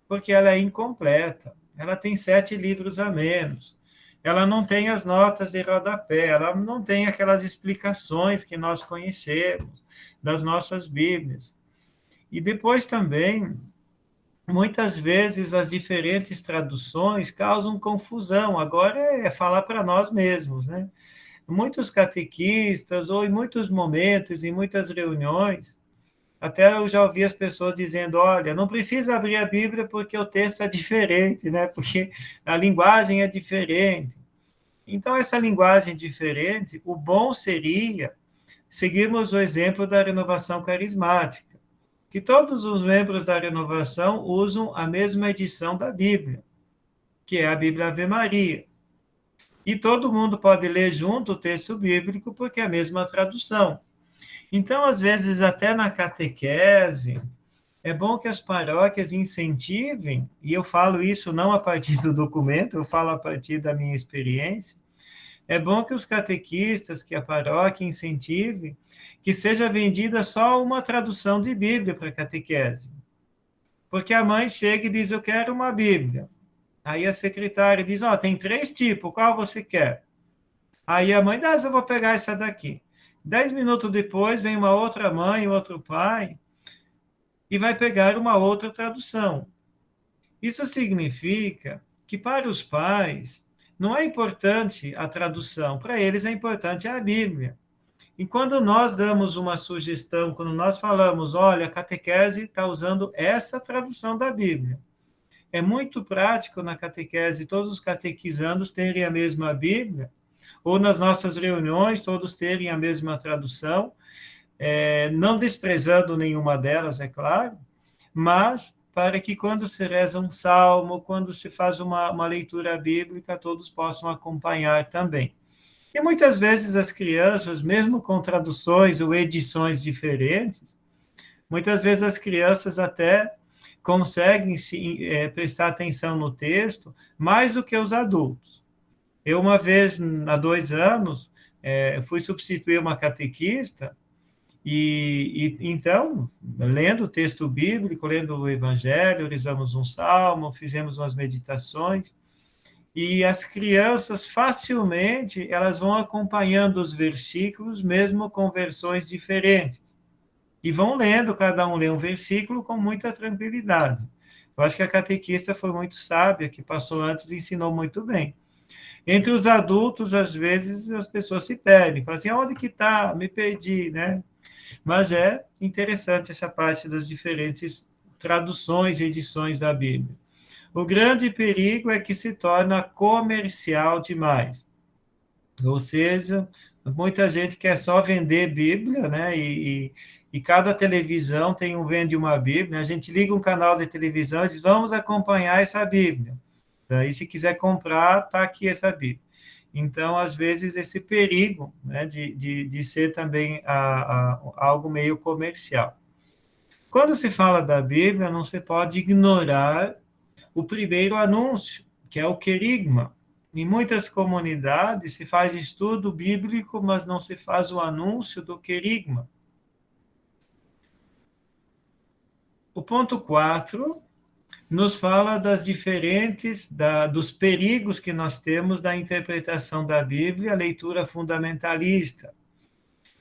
porque ela é incompleta. Ela tem 7 livros a menos. Ela não tem as notas de rodapé, ela não tem aquelas explicações que nós conhecemos das nossas Bíblias. E depois também, muitas vezes, as diferentes traduções causam confusão. Agora é falar para nós mesmos, né? Muitos catequistas, ou em muitos momentos, em muitas reuniões, até eu já ouvi as pessoas dizendo, olha, não precisa abrir a Bíblia porque o texto é diferente, né? Porque a linguagem é diferente. Então, essa linguagem diferente, o bom seria seguirmos o exemplo da renovação carismática, que todos os membros da renovação usam a mesma edição da Bíblia, que é a Bíblia Ave Maria. E todo mundo pode ler junto o texto bíblico, porque é a mesma tradução. Então, às vezes, até na catequese, é bom que as paróquias incentivem, e eu falo isso não a partir do documento, eu falo a partir da minha experiência, é bom que os catequistas, que a paróquia incentive, que seja vendida só uma tradução de Bíblia para a catequese. Porque a mãe chega e diz, eu quero uma Bíblia. Aí a secretária diz, tem 3 tipos, qual você quer? Aí a mãe diz, eu vou pegar essa daqui. 10 minutos depois, vem uma outra mãe, outro pai, e vai pegar uma outra tradução. Isso significa que para os pais não é importante a tradução, para eles é importante a Bíblia. E quando nós damos uma sugestão, quando nós falamos, olha, a catequese está usando essa tradução da Bíblia, é muito prático na catequese todos os catequizandos terem a mesma Bíblia, ou nas nossas reuniões todos terem a mesma tradução, não desprezando nenhuma delas, é claro, mas para que quando se reza um salmo, quando se faz uma leitura bíblica, todos possam acompanhar também. E muitas vezes as crianças, mesmo com traduções ou edições diferentes, muitas vezes as crianças até conseguem prestar atenção no texto mais do que os adultos. Eu, uma vez, há 2 anos, fui substituir uma catequista, e então, lendo o texto bíblico, lendo o Evangelho, rezamos um salmo, fizemos umas meditações, e as crianças facilmente elas vão acompanhando os versículos, mesmo com versões diferentes. E vão lendo, cada um lê um versículo com muita tranquilidade. Eu acho que a catequista foi muito sábia, que passou antes e ensinou muito bem. Entre os adultos, às vezes, as pessoas se perdem. Falam assim, onde que está? Me perdi, né? Mas é interessante essa parte das diferentes traduções e edições da Bíblia. O grande perigo é que se torna comercial demais. Ou seja, muita gente quer só vender Bíblia, né? E cada televisão vende uma Bíblia. A gente liga um canal de televisão e diz, vamos acompanhar essa Bíblia. Daí, se quiser comprar, está aqui essa Bíblia. Então, às vezes, esse perigo, né, de ser também algo meio comercial. Quando se fala da Bíblia, não se pode ignorar o primeiro anúncio, que é o querigma. Em muitas comunidades se faz estudo bíblico, mas não se faz o anúncio do querigma. O ponto 4 nos fala das dos perigos que nós temos da interpretação da Bíblia, a leitura fundamentalista.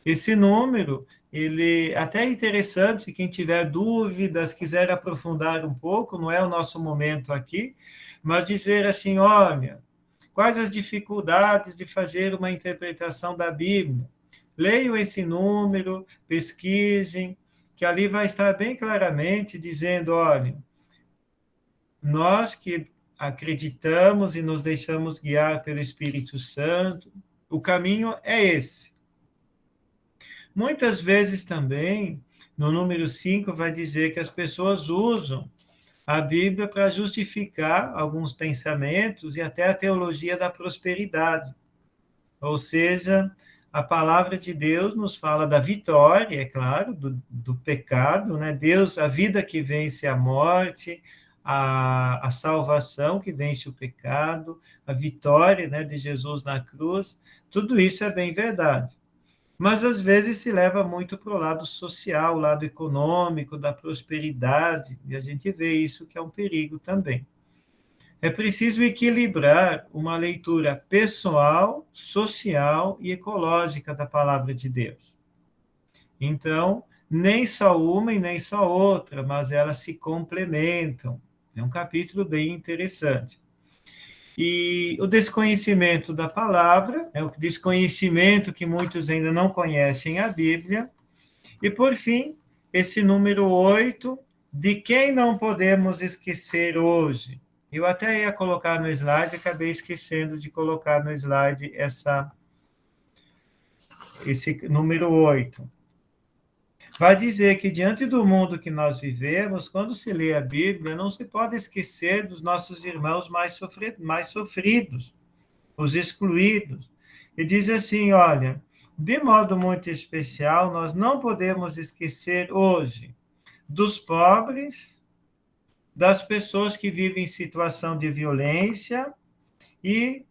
Esse número, ele até é interessante, quem tiver dúvidas, quiser aprofundar um pouco, não é o nosso momento aqui, mas dizer assim, olha, quais as dificuldades de fazer uma interpretação da Bíblia? Leiam esse número, pesquisem, que ali vai estar bem claramente dizendo, olha, nós que acreditamos e nos deixamos guiar pelo Espírito Santo, o caminho é esse. Muitas vezes também, no número 5, vai dizer que as pessoas usam a Bíblia para justificar alguns pensamentos e até a teologia da prosperidade. Ou seja, a palavra de Deus nos fala da vitória, é claro, do pecado, né? Deus, a vida que vence a morte, a salvação que vence o pecado, a vitória, né, de Jesus na cruz, tudo isso é bem verdade. mas às vezes se leva muito para o lado social, o lado econômico, da prosperidade, e a gente vê isso que é um perigo também. É preciso equilibrar uma leitura pessoal, social e ecológica da palavra de Deus. Então, nem só uma e nem só outra, mas elas se complementam. É um capítulo bem interessante. E o desconhecimento da palavra, é o desconhecimento que muitos ainda não conhecem a Bíblia. E, por fim, esse número 8, de quem não podemos esquecer hoje. Eu até ia colocar no slide, acabei esquecendo de colocar no slide esse número 8. Vai dizer que, diante do mundo que nós vivemos, quando se lê a Bíblia, não se pode esquecer dos nossos irmãos mais sofridos, os excluídos. E diz assim, olha, de modo muito especial, nós não podemos esquecer hoje dos pobres, das pessoas que vivem em situação de violência e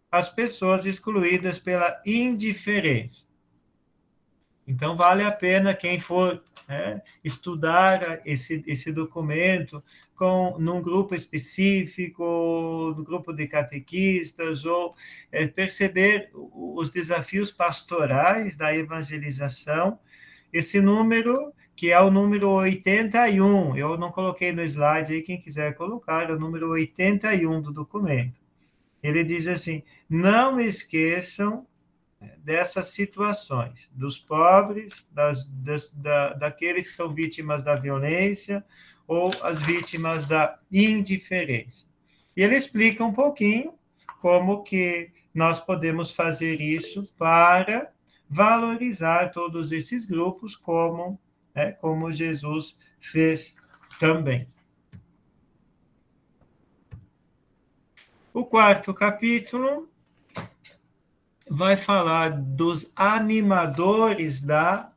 as pessoas excluídas pela indiferença. Então, vale a pena quem for estudar esse documento num grupo específico, no grupo de catequistas, ou perceber os desafios pastorais da evangelização. Esse número, que é o número 81, eu não coloquei no slide aí, quem quiser colocar, é o número 81 do documento. Ele diz assim, não esqueçam dessas situações, dos pobres, daqueles que são vítimas da violência ou as vítimas da indiferença. E ele explica um pouquinho como que nós podemos fazer isso para valorizar todos esses grupos, como Jesus fez também. O quarto capítulo vai falar dos animadores da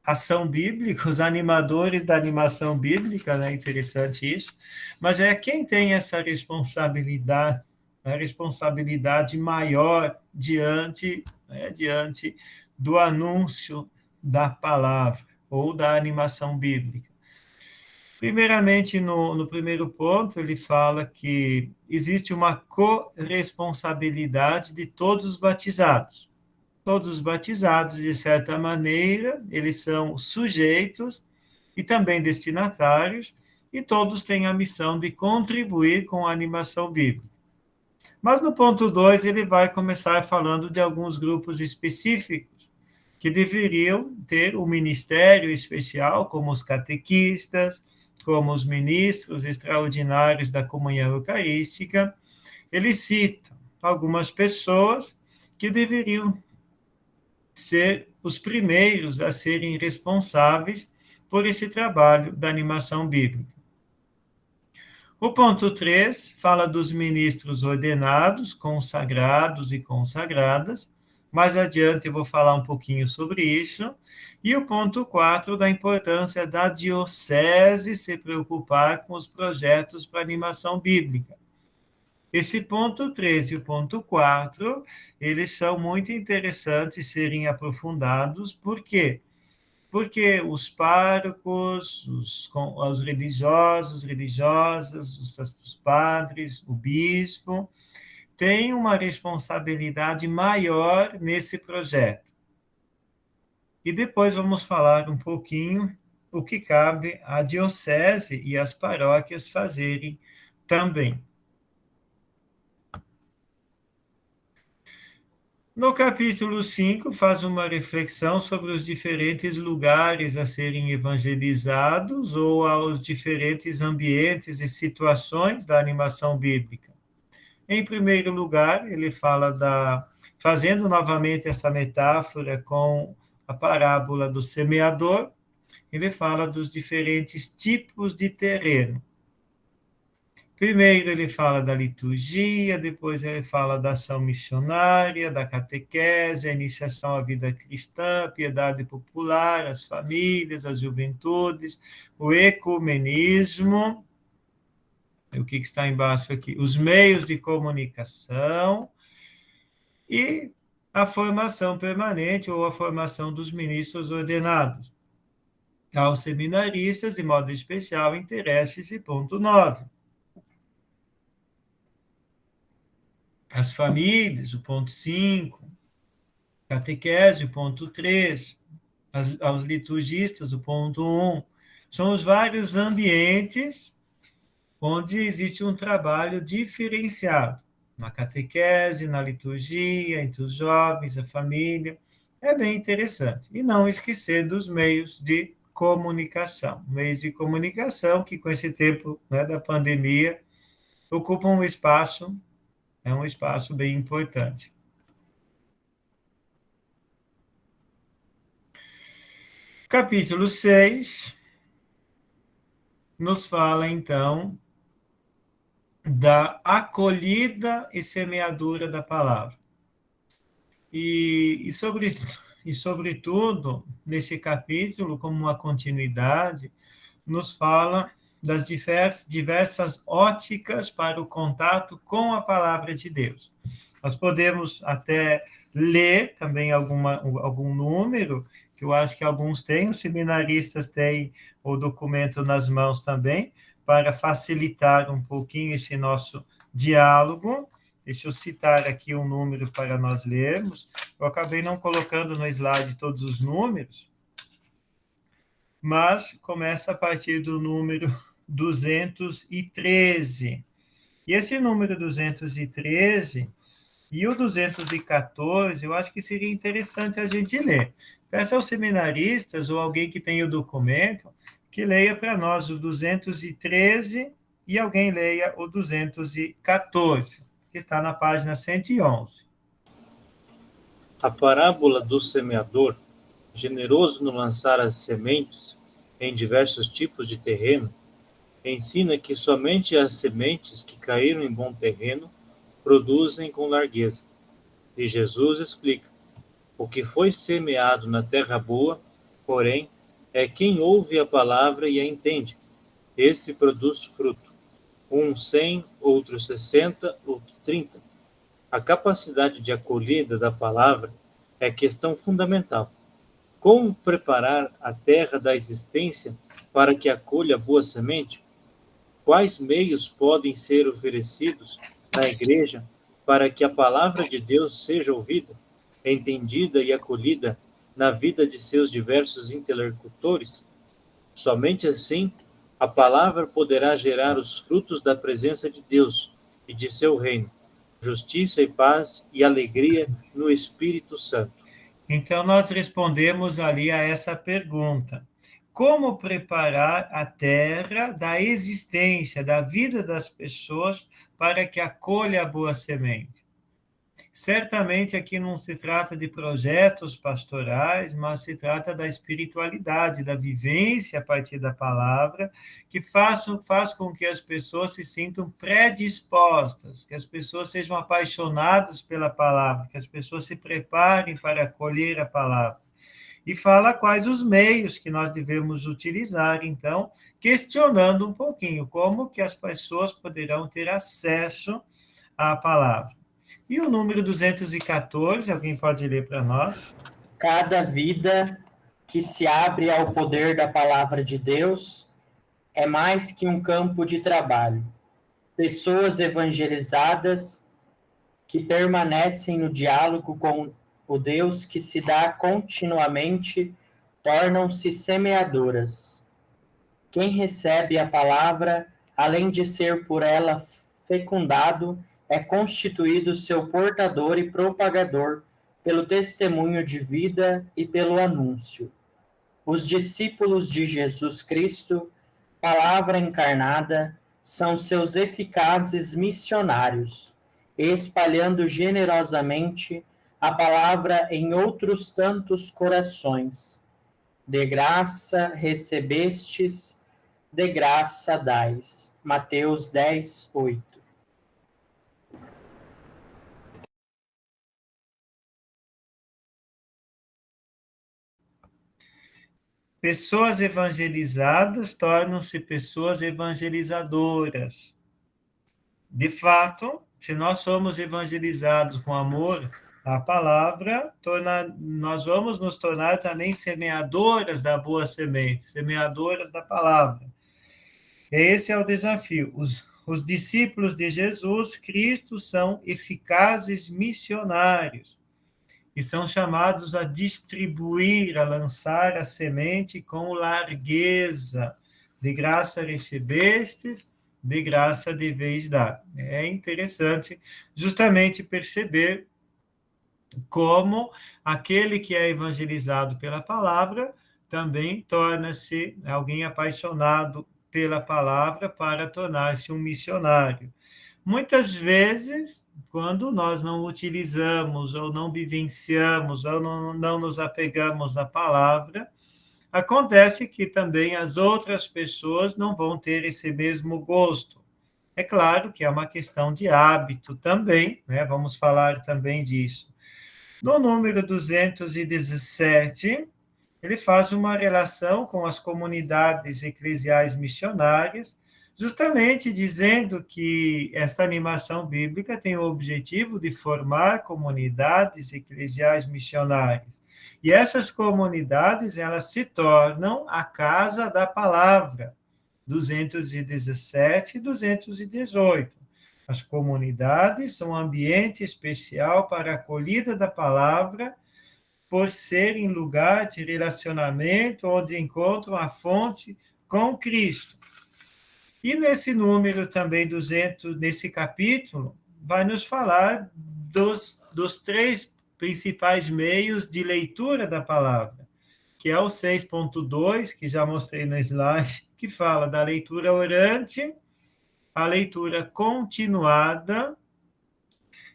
ação bíblica, os animadores da animação bíblica, né? Interessante isso, mas é quem tem essa responsabilidade, a responsabilidade maior diante do anúncio da palavra ou da animação bíblica. Primeiramente, no primeiro ponto, ele fala que existe uma corresponsabilidade de todos os batizados. Todos os batizados, de certa maneira, eles são sujeitos e também destinatários, e todos têm a missão de contribuir com a animação bíblica. Mas no ponto 2, ele vai começar falando de alguns grupos específicos que deveriam ter um ministério especial, como os catequistas, como os ministros extraordinários da comunhão eucarística. Ele cita algumas pessoas que deveriam ser os primeiros a serem responsáveis por esse trabalho da animação bíblica. O ponto 3 fala dos ministros ordenados, consagrados e consagradas. Mais adiante eu vou falar um pouquinho sobre isso. E o ponto 4 da importância da diocese se preocupar com os projetos para animação bíblica. Esse ponto 3 e o ponto 4, eles são muito interessantes serem aprofundados. Por quê? Porque os párocos, os religiosos, religiosas, os padres, o bispo, têm uma responsabilidade maior nesse projeto. E depois vamos falar um pouquinho o que cabe à diocese e às paróquias fazerem também. No capítulo 5, faz uma reflexão sobre os diferentes lugares a serem evangelizados ou aos diferentes ambientes e situações da animação bíblica. Em primeiro lugar, ele fala fazendo novamente essa metáfora com a parábola do semeador, ele fala dos diferentes tipos de terreno. Primeiro ele fala da liturgia, depois ele fala da ação missionária, da catequese, a iniciação à vida cristã, a piedade popular, as famílias, as juventudes, o ecumenismo, o que está embaixo aqui? Os meios de comunicação e a formação permanente ou a formação dos ministros ordenados. Aos seminaristas, de modo especial, interesse-se ponto 9. As famílias, o ponto 5. Catequese, o ponto 3. Aos liturgistas, o ponto 1. São os vários ambientes onde existe um trabalho diferenciado. Na catequese, na liturgia, entre os jovens, a família. É bem interessante. E não esquecer dos meios de comunicação. Meios de comunicação que, com esse tempo, né, da pandemia, ocupam um espaço, é um espaço bem importante. Capítulo 6 nos fala, então, da acolhida e semeadura da palavra. E sobretudo, nesse capítulo, como uma continuidade, nos fala das diversas óticas para o contato com a palavra de Deus. Nós podemos até ler também algum número, que eu acho que alguns têm, os seminaristas têm o documento nas mãos também, para facilitar um pouquinho esse nosso diálogo. Deixa eu citar aqui um número para nós lermos. Eu acabei não colocando no slide todos os números, mas começa a partir do número 213. E esse número 213 e o 214, eu acho que seria interessante a gente ler. Peça aos seminaristas ou alguém que tenha o documento que leia para nós o 213 e alguém leia o 214, que está na página 111. A parábola do semeador, generoso no lançar as sementes em diversos tipos de terreno, ensina que somente as sementes que caíram em bom terreno produzem com largueza. E Jesus explica: o que foi semeado na terra boa, porém, é quem ouve a palavra e a entende. Esse produz fruto. 100, outro 60, outro 30. A capacidade de acolhida da palavra é questão fundamental. Como preparar a terra da existência para que acolha a boa semente? Quais meios podem ser oferecidos na igreja para que a palavra de Deus seja ouvida, entendida e acolhida na vida de seus diversos interlocutores? Somente assim a palavra poderá gerar os frutos da presença de Deus e de seu reino, justiça e paz e alegria no Espírito Santo. Então, nós respondemos ali a essa pergunta. Como preparar a terra da existência, da vida das pessoas, para que acolha a boa semente? Certamente aqui não se trata de projetos pastorais, mas se trata da espiritualidade, da vivência a partir da palavra, que faz com que as pessoas se sintam predispostas, que as pessoas sejam apaixonadas pela palavra, que as pessoas se preparem para acolher a palavra. E fala quais os meios que nós devemos utilizar, então, questionando um pouquinho como que as pessoas poderão ter acesso à palavra. E o número 214, alguém pode ler para nós? Cada vida que se abre ao poder da palavra de Deus é mais que um campo de trabalho. Pessoas evangelizadas que permanecem no diálogo com o Deus que se dá continuamente tornam-se semeadoras. Quem recebe a palavra, além de ser por ela fecundado, é constituído seu portador e propagador pelo testemunho de vida e pelo anúncio. Os discípulos de Jesus Cristo, palavra encarnada, são seus eficazes missionários, espalhando generosamente a palavra em outros tantos corações. De graça recebestes, de graça dais. Mateus 10, 8. Pessoas evangelizadas tornam-se pessoas evangelizadoras. De fato, se nós somos evangelizados com amor a palavra, nós vamos nos tornar também semeadoras da boa semente, semeadoras da palavra. Esse é o desafio. Os discípulos de Jesus Cristo são eficazes missionários e são chamados a distribuir, a lançar a semente com largueza. De graça recebestes, de graça deveis dar. É interessante justamente perceber como aquele que é evangelizado pela palavra também torna-se alguém apaixonado pela palavra para tornar-se um missionário. Muitas vezes, quando nós não utilizamos ou não vivenciamos ou não nos apegamos à palavra, acontece que também as outras pessoas não vão ter esse mesmo gosto. É claro que é uma questão de hábito também, né? Vamos falar também disso. No número 217, ele faz uma relação com as comunidades eclesiais missionárias, justamente dizendo que essa animação bíblica tem o objetivo de formar comunidades eclesiais missionárias. E essas comunidades, elas se tornam a casa da palavra, 217 e 218. As comunidades são um ambiente especial para a acolhida da palavra, por serem lugar de relacionamento onde encontram a fonte com Cristo. E nesse número também 200, nesse capítulo, vai nos falar dos 3 principais meios de leitura da palavra, que é o 6.2, que já mostrei no slide, que fala da leitura orante, a leitura continuada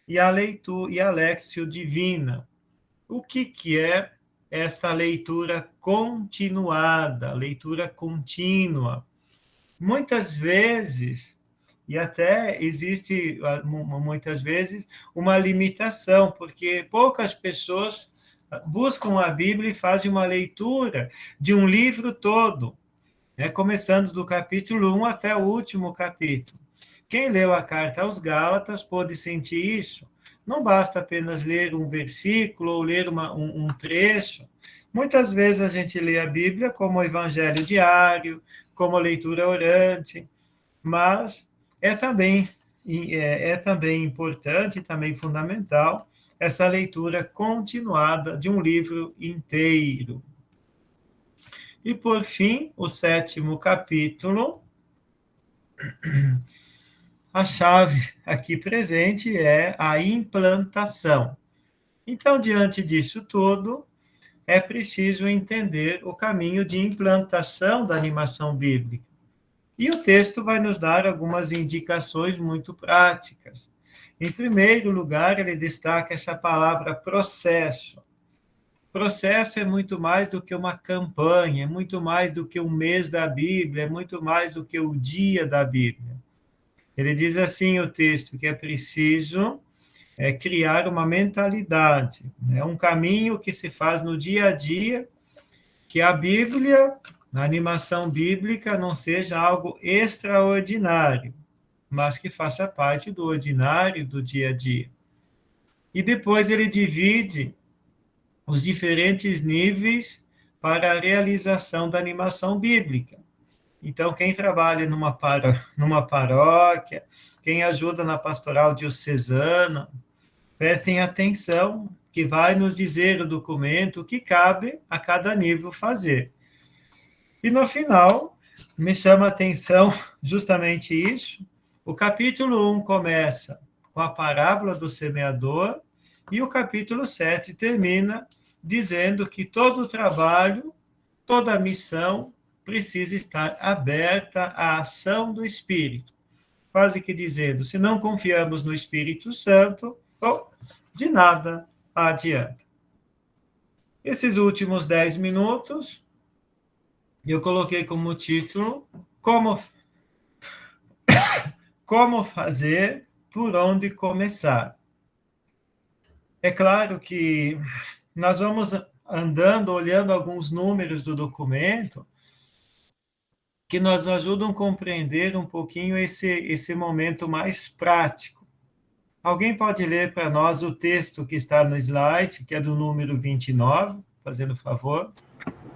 e a léxio divina. O que é essa leitura continuada, leitura contínua? Muitas vezes, e até existe muitas vezes uma limitação, porque poucas pessoas buscam a Bíblia e fazem uma leitura de um livro todo, né, começando do capítulo 1 até o último capítulo. Quem leu a carta aos Gálatas pôde sentir isso. Não basta apenas ler um versículo ou ler um trecho. Muitas vezes a gente lê a Bíblia como evangelho diário, como leitura orante, mas é também importante, também fundamental, essa leitura continuada de um livro inteiro. E, por fim, o 7º capítulo, a chave aqui presente é a implantação. Então, diante disso tudo, é preciso entender o caminho de implantação da animação bíblica. E o texto vai nos dar algumas indicações muito práticas. Em primeiro lugar, ele destaca essa palavra processo. Processo é muito mais do que uma campanha, é muito mais do que um mês da Bíblia, é muito mais do que o dia da Bíblia. Ele diz assim, o texto, que é preciso criar uma mentalidade, um caminho que se faz no dia a dia, que a Bíblia, a animação bíblica, não seja algo extraordinário, mas que faça parte do ordinário do dia a dia. E depois ele divide os diferentes níveis para a realização da animação bíblica. Então, quem trabalha numa paróquia, quem ajuda na pastoral diocesana, prestem atenção, que vai nos dizer o documento o que cabe a cada nível fazer. E no final, me chama a atenção justamente isso. O capítulo 1 começa com a parábola do semeador e o capítulo 7 termina dizendo que todo o trabalho, toda a missão precisa estar aberta à ação do Espírito. Quase que dizendo, se não confiamos no Espírito Santo, de nada adianta. Esses últimos 10 minutos, eu coloquei como título, como fazer, por onde começar. É claro que nós vamos andando, olhando alguns números do documento, que nos ajudam a compreender um pouquinho esse momento mais prático. Alguém pode ler para nós o texto que está no slide, que é do número 29, fazendo favor?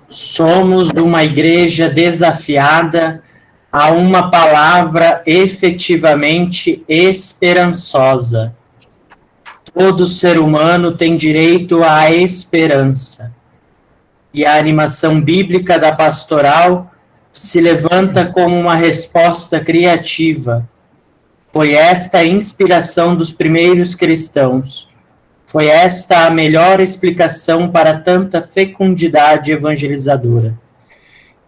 Somos uma igreja desafiada a uma palavra efetivamente esperançosa. Todo ser humano tem direito à esperança. E a animação bíblica da pastoral se levanta como uma resposta criativa. Foi esta a inspiração dos primeiros cristãos. Foi esta a melhor explicação para tanta fecundidade evangelizadora.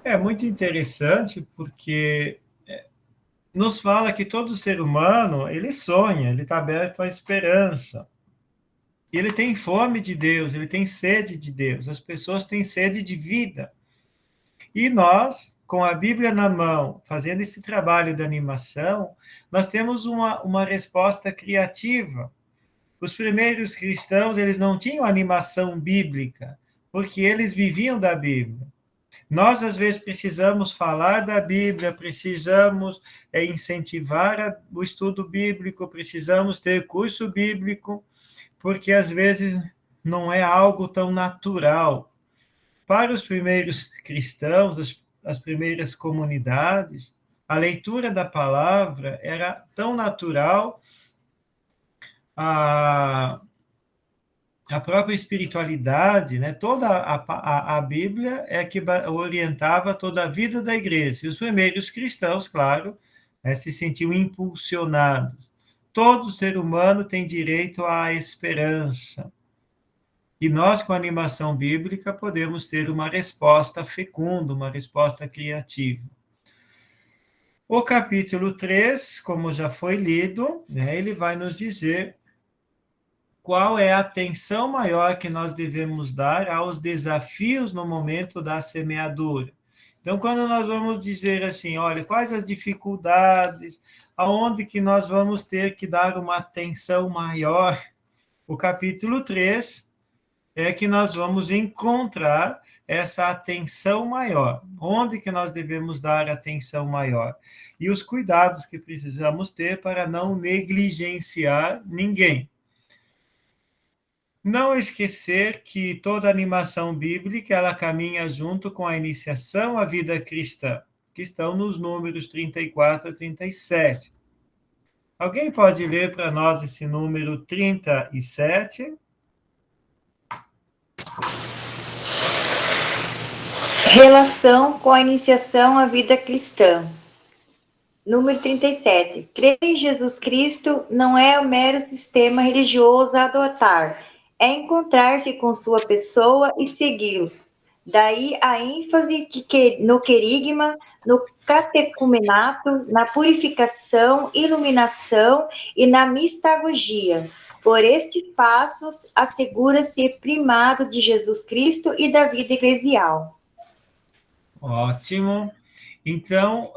É muito interessante porque nos fala que todo ser humano, ele sonha, ele está aberto à esperança. Ele tem fome de Deus, ele tem sede de Deus. As pessoas têm sede de vida. E nós, com a Bíblia na mão, fazendo esse trabalho de animação, nós temos uma resposta criativa. Os primeiros cristãos, eles não tinham animação bíblica, porque eles viviam da Bíblia. Nós, às vezes, precisamos falar da Bíblia, precisamos incentivar o estudo bíblico, precisamos ter curso bíblico, porque, às vezes, não é algo tão natural. Para os primeiros cristãos, as primeiras comunidades, a leitura da palavra era tão natural, a própria espiritualidade, né? Toda a Bíblia é que orientava toda a vida da igreja. E os primeiros cristãos, claro, se sentiam impulsionados. Todo ser humano tem direito à esperança. E nós, com a animação bíblica, podemos ter uma resposta fecunda, uma resposta criativa. O capítulo 3, como já foi lido, né, ele vai nos dizer qual é a atenção maior que nós devemos dar aos desafios no momento da semeadura. Então, quando nós vamos dizer assim, olha, quais as dificuldades, aonde que nós vamos ter que dar uma atenção maior, o capítulo 3 é que nós vamos encontrar essa atenção maior. Onde que nós devemos dar atenção maior? E os cuidados que precisamos ter para não negligenciar ninguém. Não esquecer que toda animação bíblica, ela caminha junto com a iniciação à vida cristã, que estão nos números 34 a 37. Alguém pode ler para nós esse número 37? Relação com a iniciação à vida cristã. Número 37. Crer em Jesus Cristo não é o mero sistema religioso a adotar, é encontrar-se com sua pessoa e segui-lo. Daí a ênfase no querigma, no catecumenato, na purificação, iluminação e na mistagogia. Por estes passos, assegura-se primado de Jesus Cristo e da vida eclesial. Ótimo. Então,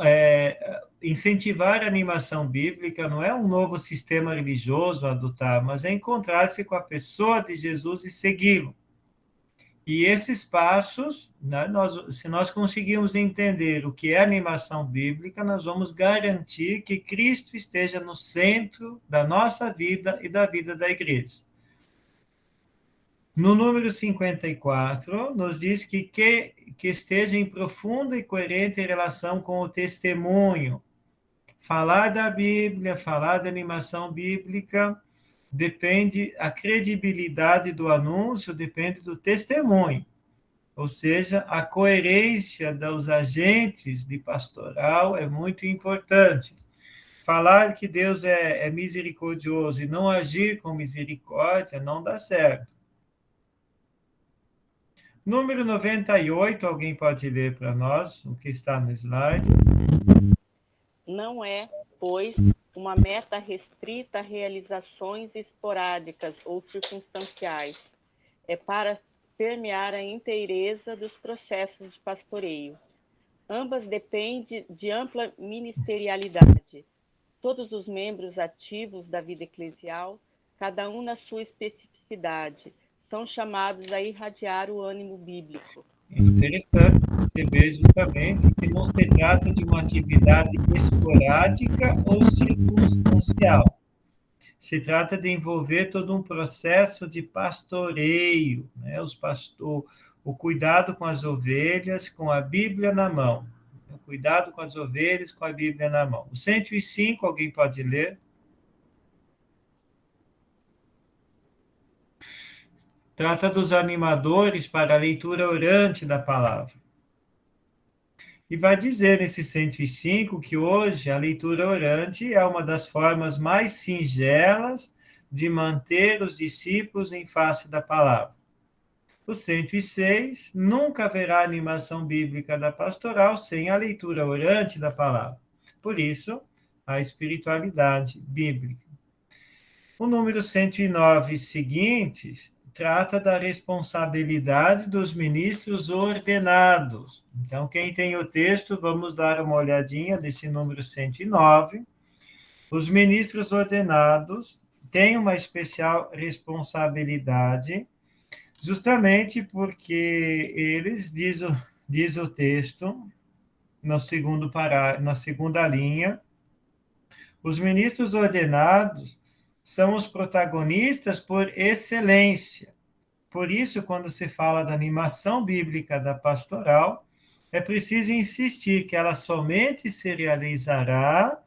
incentivar a animação bíblica não é um novo sistema religioso a adotar, mas é encontrar-se com a pessoa de Jesus e segui-lo. E esses passos, né, se nós conseguirmos entender o que é animação bíblica, nós vamos garantir que Cristo esteja no centro da nossa vida e da vida da igreja. No número 54, nos diz que esteja em profunda e coerente relação com o testemunho. Falar da Bíblia, falar da animação bíblica, depende, a credibilidade do anúncio depende do testemunho. Ou seja, a coerência dos agentes de pastoral é muito importante. Falar que Deus é misericordioso e não agir com misericórdia não dá certo. Número 98, alguém pode ler para nós o que está no slide? Não é, pois, uma meta restrita a realizações esporádicas ou circunstanciais. É para permear a inteireza dos processos de pastoreio. Ambas dependem de ampla ministerialidade. Todos os membros ativos da vida eclesial, cada um na sua especificidade, são chamados a irradiar o ânimo bíblico. É interessante perceber justamente que não se trata de uma atividade esporádica ou circunstancial. Se trata de envolver todo um processo de pastoreio, né? O cuidado com as ovelhas, com a Bíblia na mão. O cuidado com as ovelhas, com a Bíblia na mão. O 105, alguém pode ler? Trata dos animadores para a leitura orante da palavra. E vai dizer nesse 105 que hoje a leitura orante é uma das formas mais singelas de manter os discípulos em face da palavra. O 106, nunca haverá animação bíblica da pastoral sem a leitura orante da palavra. Por isso, a espiritualidade bíblica. O número 109 seguintes trata da responsabilidade dos ministros ordenados. Então, quem tem o texto, vamos dar uma olhadinha nesse número 109. Os ministros ordenados têm uma especial responsabilidade, justamente porque eles, diz o texto, na segunda linha, os ministros ordenados são os protagonistas por excelência. Por isso, quando se fala da animação bíblica da pastoral, é preciso insistir que ela somente se realizará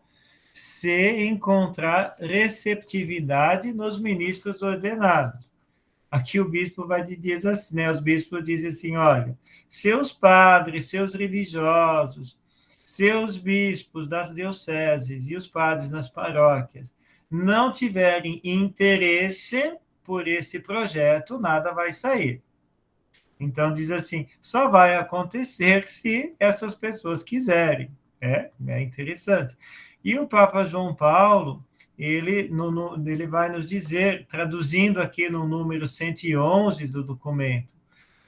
se encontrar receptividade nos ministros ordenados. Aqui o bispo vai dizer assim, né? Os bispos dizem assim, olha, seus padres, seus religiosos, seus bispos das dioceses e os padres nas paróquias não tiverem interesse por esse projeto, nada vai sair. Então, diz assim, só vai acontecer se essas pessoas quiserem. É interessante. E o Papa João Paulo, ele vai nos dizer, traduzindo aqui no número 111 do documento,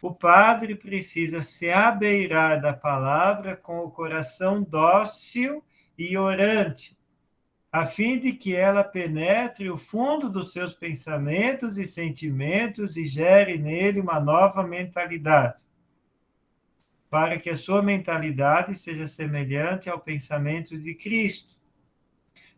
o padre precisa se abeirar da palavra com o coração dócil e orante, a fim de que ela penetre o fundo dos seus pensamentos e sentimentos e gere nele uma nova mentalidade, para que a sua mentalidade seja semelhante ao pensamento de Cristo.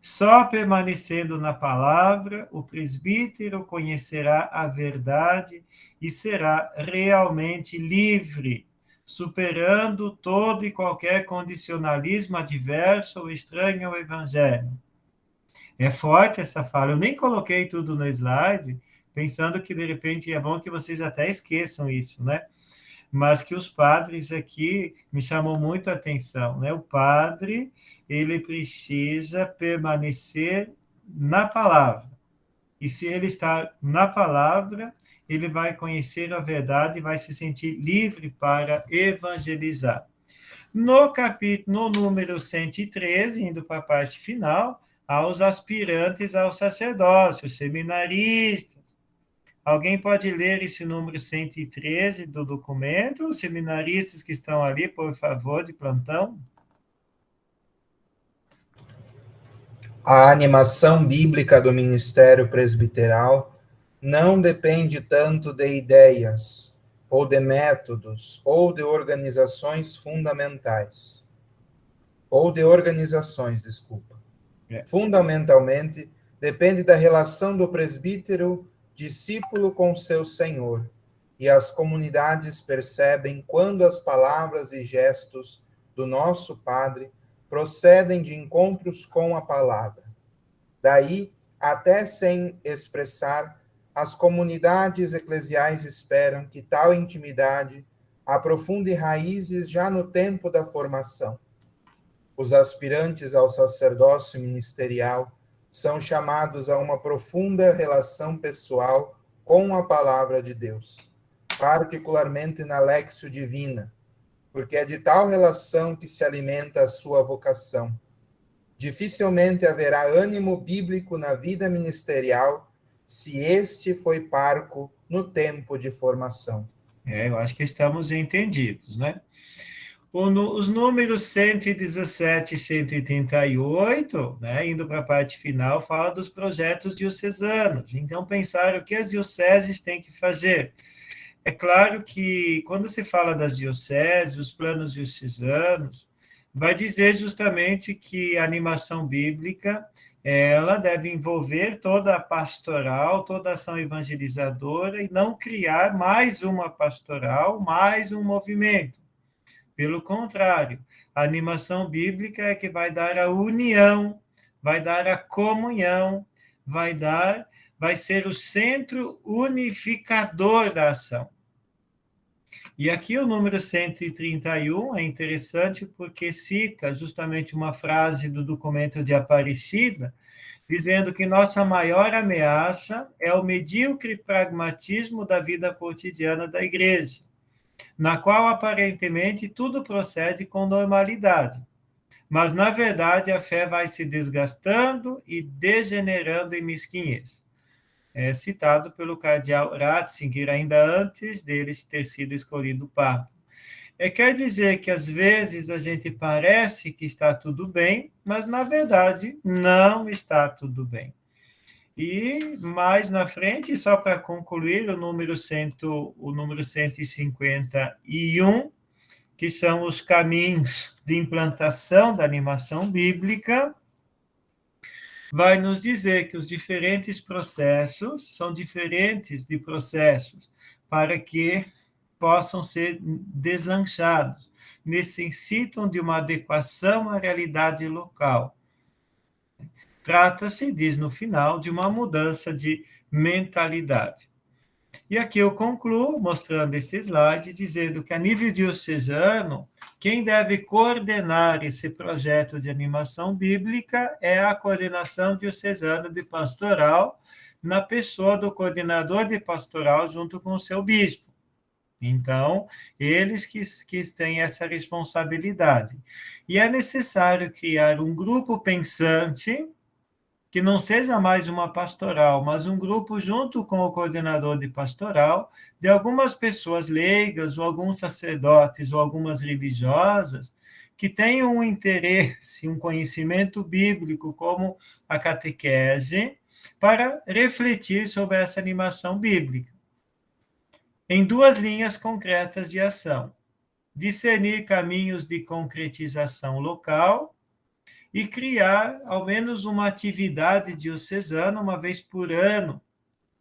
Só permanecendo na palavra, o presbítero conhecerá a verdade e será realmente livre, superando todo e qualquer condicionalismo adverso ou estranho ao evangelho. É forte essa fala. Eu nem coloquei tudo no slide, pensando que, de repente, é bom que vocês até esqueçam isso, né? Mas que os padres aqui me chamam muito a atenção, né? O padre, ele precisa permanecer na palavra. E se ele está na palavra, ele vai conhecer a verdade e vai se sentir livre para evangelizar. No número 113, indo para a parte final, aos aspirantes ao sacerdócio, seminaristas. Alguém pode ler esse número 113 do documento? Os seminaristas que estão ali, por favor, de plantão. A animação bíblica do ministério presbiteral não depende tanto de ideias, ou de métodos, ou de organizações fundamentais. Fundamentalmente, depende da relação do presbítero discípulo com seu Senhor, e as comunidades percebem quando as palavras e gestos do nosso Padre procedem de encontros com a palavra. Daí, até sem expressar, as comunidades eclesiais esperam que tal intimidade aprofunde raízes já no tempo da formação. Os aspirantes ao sacerdócio ministerial são chamados a uma profunda relação pessoal com a palavra de Deus, particularmente na Lexio Divina, porque é de tal relação que se alimenta a sua vocação. Dificilmente haverá ânimo bíblico na vida ministerial se este foi parco no tempo de formação. Eu acho que estamos entendidos, né? Os números 117 e 138, né, indo para a parte final, fala dos projetos diocesanos. Então, pensar o que as dioceses têm que fazer. É claro que, quando se fala das dioceses, os planos diocesanos, vai dizer justamente que a animação bíblica, ela deve envolver toda a pastoral, toda a ação evangelizadora, e não criar mais uma pastoral, mais um movimento. Pelo contrário, a animação bíblica é que vai dar a união, vai dar a comunhão, vai ser o centro unificador da ação. E aqui o número 131 é interessante porque cita justamente uma frase do documento de Aparecida, dizendo que nossa maior ameaça é o medíocre pragmatismo da vida cotidiana da igreja, na qual aparentemente tudo procede com normalidade. Mas, na verdade, a fé vai se desgastando e degenerando em mesquinhez. É citado pelo cardeal Ratzinger, ainda antes dele ter sido escolhido Papa. Quer dizer que, às vezes, a gente parece que está tudo bem, mas, na verdade, não está tudo bem. E, mais na frente, só para concluir, o número 151, que são os caminhos de implantação da animação bíblica, vai nos dizer que os diferentes processos são diferentes de processos para que possam ser deslanchados. Necessitam de uma adequação à realidade local. Trata-se, diz no final, de uma mudança de mentalidade. E aqui eu concluo mostrando esse slide, dizendo que a nível diocesano, quem deve coordenar esse projeto de animação bíblica é a coordenação diocesana de pastoral, na pessoa do coordenador de pastoral junto com o seu bispo. Então, eles que têm essa responsabilidade. E é necessário criar um grupo pensante, que não seja mais uma pastoral, mas um grupo junto com o coordenador de pastoral, de algumas pessoas leigas, ou alguns sacerdotes, ou algumas religiosas, que tenham um interesse, um conhecimento bíblico, como a catequese, para refletir sobre essa animação bíblica. Em 2 linhas concretas de ação: discernir caminhos de concretização local, e criar ao menos uma atividade diocesana, uma vez por ano,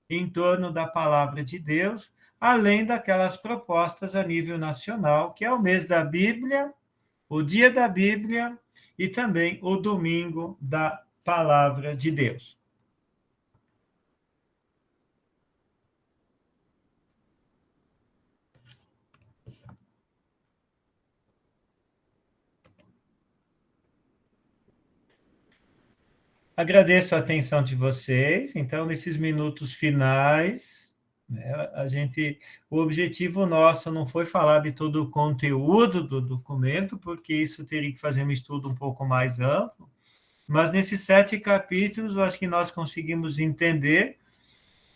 em torno da palavra de Deus, além daquelas propostas a nível nacional, que é o mês da Bíblia, o dia da Bíblia e também o domingo da palavra de Deus. Agradeço a atenção de vocês. Então, nesses minutos finais, né, o objetivo nosso não foi falar de todo o conteúdo do documento, porque isso teria que fazer um estudo um pouco mais amplo, mas nesses 7 capítulos, eu acho que nós conseguimos entender,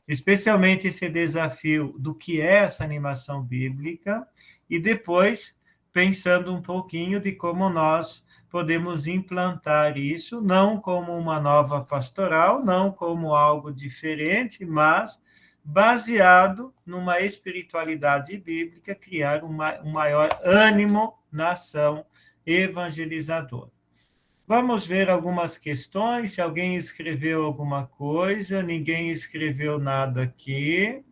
especialmente esse desafio do que é essa animação bíblica, e depois, pensando um pouquinho de como nós podemos implantar isso, não como uma nova pastoral, não como algo diferente, mas baseado numa espiritualidade bíblica, criar um maior ânimo na ação evangelizadora. Vamos ver algumas questões, se alguém escreveu alguma coisa, ninguém escreveu nada aqui.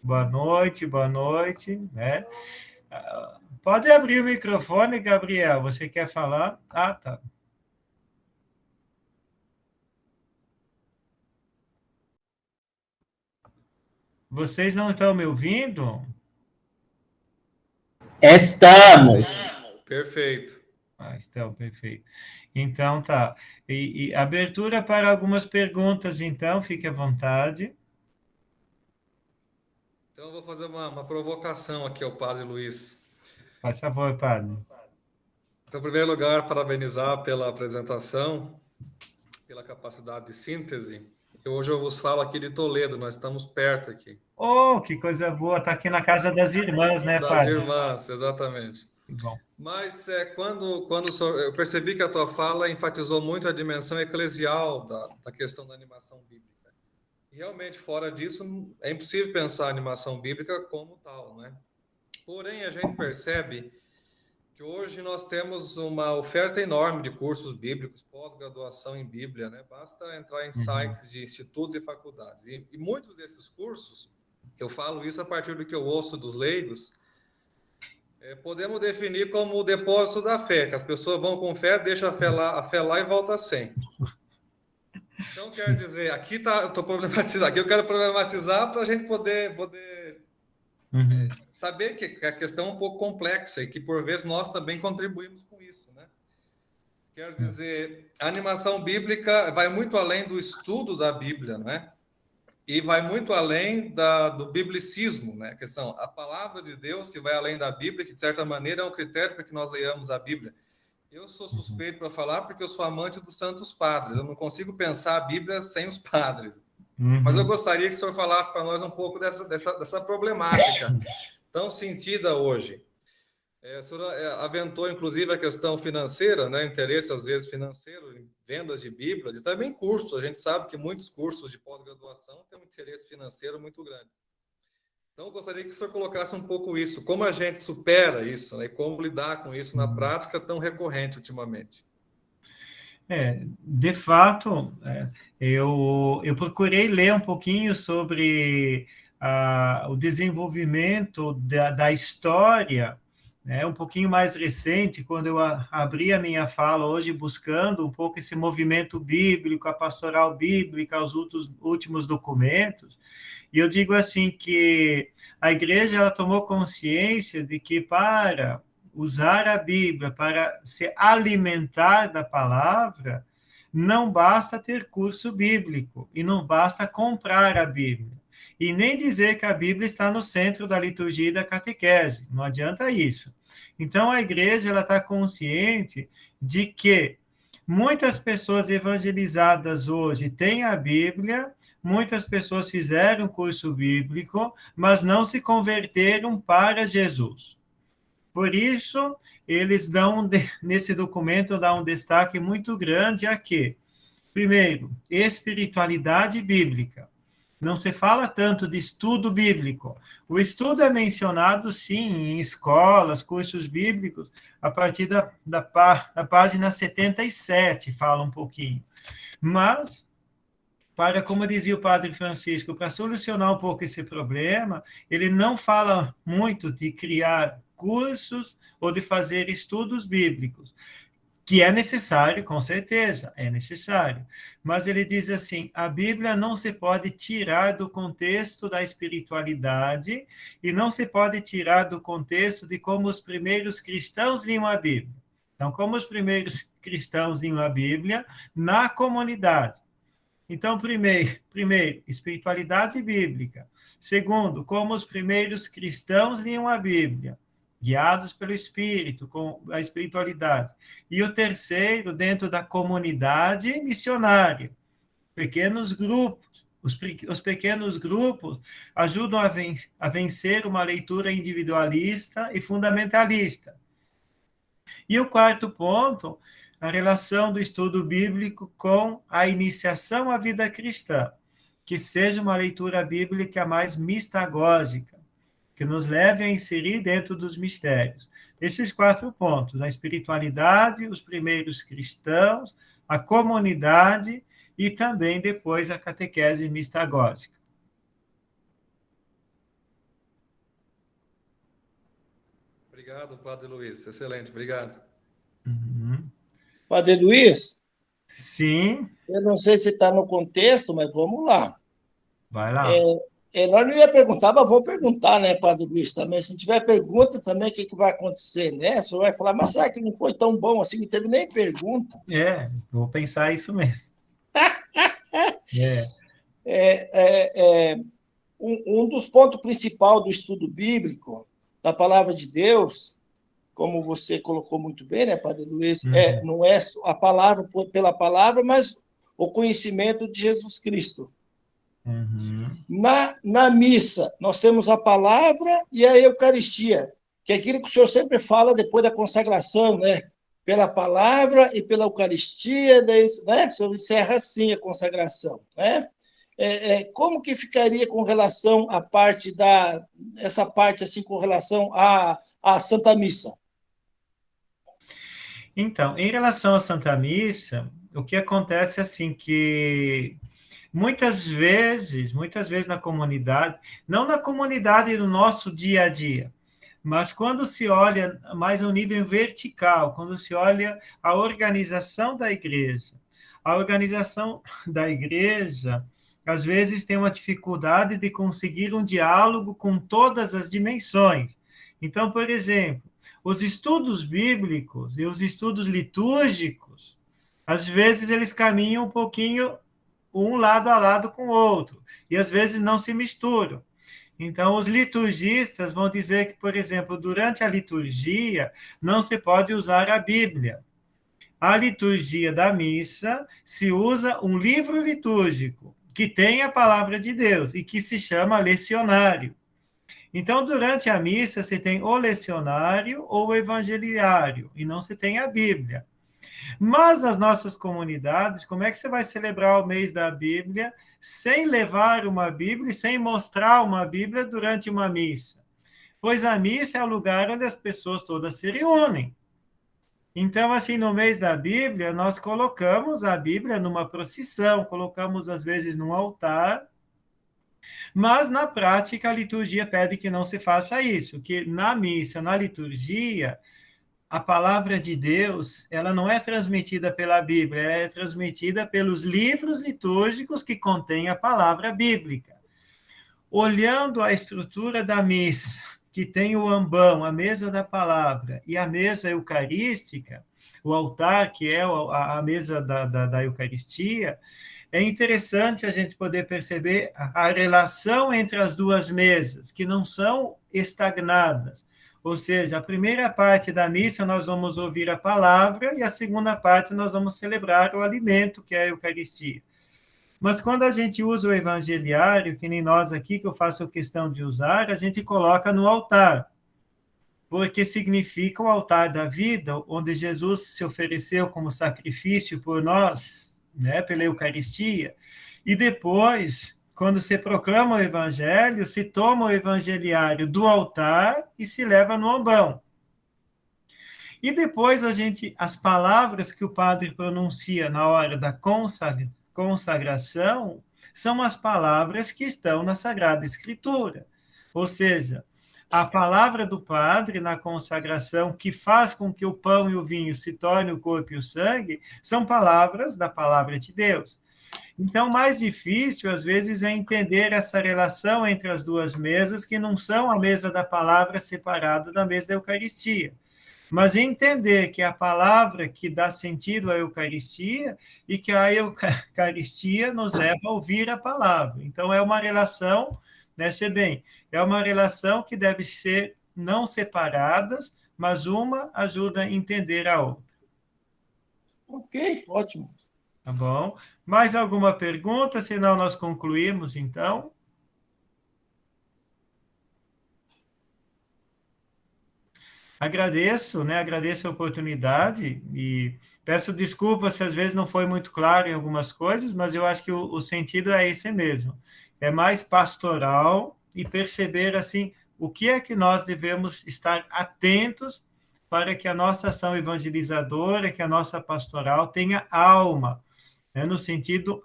Boa noite, né? Pode abrir o microfone, Gabriel. Você quer falar? Ah, tá. Vocês não estão me ouvindo? Estamos. Perfeito. Estão, perfeito. Então, tá. E abertura para algumas perguntas, então, fique à vontade. Então, eu vou fazer uma provocação aqui ao Padre Luiz. Faz favor, Padre. Então, em primeiro lugar, parabenizar pela apresentação, pela capacidade de síntese. Hoje eu vos falo aqui de Toledo, nós estamos perto aqui. Oh, que coisa boa, está aqui na casa das irmãs, né, Padre? Das irmãs, exatamente. Bom. Mas quando eu percebi que a tua fala enfatizou muito a dimensão eclesial da questão da animação bíblica. E realmente, fora disso, é impossível pensar a animação bíblica como tal, né? Porém, a gente percebe que que hoje nós temos uma oferta enorme de cursos bíblicos, pós-graduação em Bíblia, né? Basta entrar em sites de institutos e faculdades. E muitos desses cursos, eu falo isso a partir do que eu ouço dos leigos, podemos definir como o depósito da fé, que as pessoas vão com fé, deixam a fé lá e volta sem. Então, quer dizer, aqui eu estou problematizando, aqui eu quero problematizar para a gente poder saber que a questão é um pouco complexa e que, por vezes, nós também contribuímos com isso, né? Quer dizer, a animação bíblica vai muito além do estudo da Bíblia, né? E vai muito além do biblicismo, né? Que são a palavra de Deus que vai além da Bíblia, que, de certa maneira, é um critério para que nós leiamos a Bíblia. Eu sou suspeito para falar porque eu sou amante dos Santos Padres. Eu não consigo pensar a Bíblia sem os padres. Mas eu gostaria que o senhor falasse para nós um pouco dessa problemática tão sentida hoje. O senhor aventou, inclusive, a questão financeira, né? Interesse, às vezes, financeiro em vendas de Bíblias e também cursos. A gente sabe que muitos cursos de pós-graduação têm um interesse financeiro muito grande. Então, eu gostaria que o senhor colocasse um pouco isso. Como a gente supera isso, né? E como lidar com isso na prática tão recorrente ultimamente? De fato, eu procurei ler um pouquinho sobre o desenvolvimento da história, né, um pouquinho mais recente, quando eu abri a minha fala hoje, buscando um pouco esse movimento bíblico, a pastoral bíblica, os últimos documentos, e eu digo assim que a igreja ela tomou consciência de que para usar a Bíblia, para se alimentar da palavra, não basta ter curso bíblico, e não basta comprar a Bíblia, e nem dizer que a Bíblia está no centro da liturgia e da catequese, não adianta isso. Então, a igreja ela está consciente de que muitas pessoas evangelizadas hoje têm a Bíblia, muitas pessoas fizeram curso bíblico, mas não se converteram para Jesus. Por isso, eles dão, nesse documento, dão um destaque muito grande a quê? Primeiro, espiritualidade bíblica. Não se fala tanto de estudo bíblico. O estudo é mencionado, sim, em escolas, cursos bíblicos, a partir da página 77, fala um pouquinho. Mas, como dizia o Padre Francisco, para solucionar um pouco esse problema, ele não fala muito de criar cursos ou de fazer estudos bíblicos, que é necessário, com certeza, é necessário. Mas ele diz assim, a Bíblia não se pode tirar do contexto da espiritualidade e não se pode tirar do contexto de como os primeiros cristãos liam a Bíblia. Então, como os primeiros cristãos liam a Bíblia na comunidade. Então, primeiro, espiritualidade bíblica. Segundo, como os primeiros cristãos liam a Bíblia, guiados pelo Espírito, com a espiritualidade. E o terceiro, dentro da comunidade missionária, pequenos grupos. Os pequenos grupos ajudam a vencer uma leitura individualista e fundamentalista. E o quarto ponto, a relação do estudo bíblico com a iniciação à vida cristã, que seja uma leitura bíblica mais mistagógica, que nos leve a inserir dentro dos mistérios. Esses 4 pontos, a espiritualidade, os primeiros cristãos, a comunidade e também depois a catequese mistagógica. Obrigado, Padre Luiz. Excelente, obrigado. Padre Luiz? Sim? Eu não sei se está no contexto, mas vamos lá. Vai lá. Nós não ia perguntar, mas vou perguntar, né, Padre Luiz, também. Se tiver pergunta também, o que vai acontecer, né? O senhor vai falar, mas será que não foi tão bom assim? Não teve nem pergunta. Vou pensar isso mesmo. Um dos pontos principais do estudo bíblico, da palavra de Deus, como você colocou muito bem, né, Padre Luiz, não é a palavra pela palavra, mas o conhecimento de Jesus Cristo. Na missa, nós temos a palavra e a Eucaristia, que é aquilo que o senhor sempre fala depois da consagração, né? Pela palavra e pela Eucaristia, né? O senhor encerra assim a consagração, né? Como que ficaria com relação à parte essa parte assim com relação à Santa Missa? Então, em relação à Santa Missa, o que acontece é assim, que muitas vezes na comunidade, não na comunidade do nosso dia a dia, mas quando se olha mais ao nível vertical, quando se olha a organização da igreja, às vezes tem uma dificuldade de conseguir um diálogo com todas as dimensões. Então, por exemplo, os estudos bíblicos e os estudos litúrgicos, às vezes eles caminham um pouquinho um lado a lado com o outro, e às vezes não se misturam. Então, os liturgistas vão dizer que, por exemplo, durante a liturgia, não se pode usar a Bíblia. A liturgia da missa se usa um livro litúrgico, que tem a palavra de Deus, e que se chama lecionário. Então, durante a missa, se tem o lecionário ou o evangeliário, e não se tem a Bíblia. Mas nas nossas comunidades, como é que você vai celebrar o mês da Bíblia sem levar uma Bíblia e sem mostrar uma Bíblia durante uma missa? Pois a missa é o lugar onde as pessoas todas se reúnem. Então, assim, no mês da Bíblia, nós colocamos a Bíblia numa procissão, colocamos às vezes num altar, mas na prática a liturgia pede que não se faça isso, que na missa, na liturgia, a palavra de Deus, ela não é transmitida pela Bíblia, ela é transmitida pelos livros litúrgicos que contêm a palavra bíblica. Olhando a estrutura da missa, que tem o ambão, a mesa da palavra, e a mesa eucarística, o altar, que é a mesa da Eucaristia, é interessante a gente poder perceber a relação entre as duas mesas, que não são estagnadas. Ou seja, a primeira parte da missa nós vamos ouvir a palavra e a segunda parte nós vamos celebrar o alimento, que é a Eucaristia. Mas quando a gente usa o evangeliário, que nem nós aqui, que eu faço questão de usar, a gente coloca no altar, porque significa o altar da vida, onde Jesus se ofereceu como sacrifício por nós, né, pela Eucaristia, e depois, quando se proclama o evangelho, se toma o evangeliário do altar e se leva no ambão. E depois as palavras que o padre pronuncia na hora da consagração são as palavras que estão na Sagrada Escritura. Ou seja, a palavra do padre na consagração, que faz com que o pão e o vinho se tornem o corpo e o sangue, são palavras da palavra de Deus. Então, mais difícil, às vezes, é entender essa relação entre as duas mesas, que não são a mesa da palavra separada da mesa da Eucaristia, mas entender que é a palavra que dá sentido à Eucaristia e que a Eucaristia nos leva a ouvir a palavra. Então, é uma relação, deixe bem, é uma relação que deve ser não separadas, mas uma ajuda a entender a outra. Ok, ótimo. Tá bom? Mais alguma pergunta? Senão nós concluímos, então. Agradeço, né? Agradeço a oportunidade e peço desculpas se às vezes não foi muito claro em algumas coisas, mas eu acho que o sentido é esse mesmo. É mais pastoral e perceber, assim, o que é que nós devemos estar atentos para que a nossa ação evangelizadora, que a nossa pastoral tenha alma, né? No sentido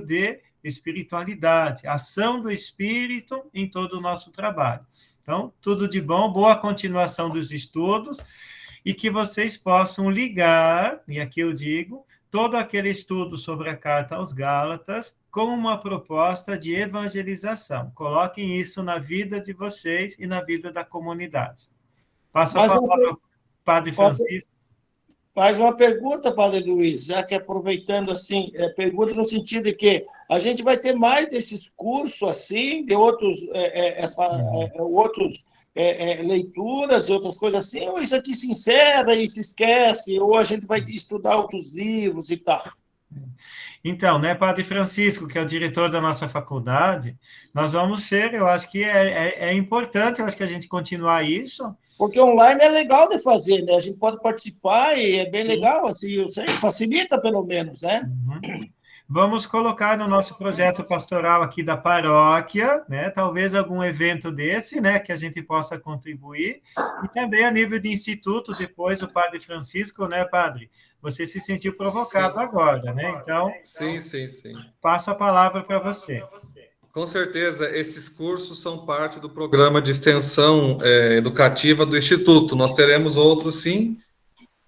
de espiritualidade, ação do Espírito em todo o nosso trabalho. Então, tudo de bom, boa continuação dos estudos, e que vocês possam ligar, e aqui eu digo, todo aquele estudo sobre a Carta aos Gálatas com uma proposta de evangelização. Coloquem isso na vida de vocês e na vida da comunidade. Passa a palavra para o Padre Francisco. Mais uma pergunta, Padre Luiz, já que aproveitando assim, pergunta no sentido de que a gente vai ter mais desses cursos assim, de outros leituras e outras coisas assim, ou isso aqui se encerra e se esquece, ou a gente vai estudar outros livros e tal? Então, né, Padre Francisco, que é o diretor da nossa faculdade, nós vamos ser, eu acho que é importante, eu acho que a gente continuar isso. Porque online é legal de fazer, né? A gente pode participar e é bem legal, assim, eu sei, facilita pelo menos, né? Uhum. Vamos colocar no nosso projeto pastoral aqui da paróquia, né? Talvez algum evento desse, né? Que a gente possa contribuir. E também a nível de instituto, depois o Padre Francisco, né, Padre? Você se sentiu provocado agora, né? Então, sim. passo a palavra para você. Com certeza, esses cursos são parte do programa de extensão educativa do Instituto. Nós teremos outros, sim,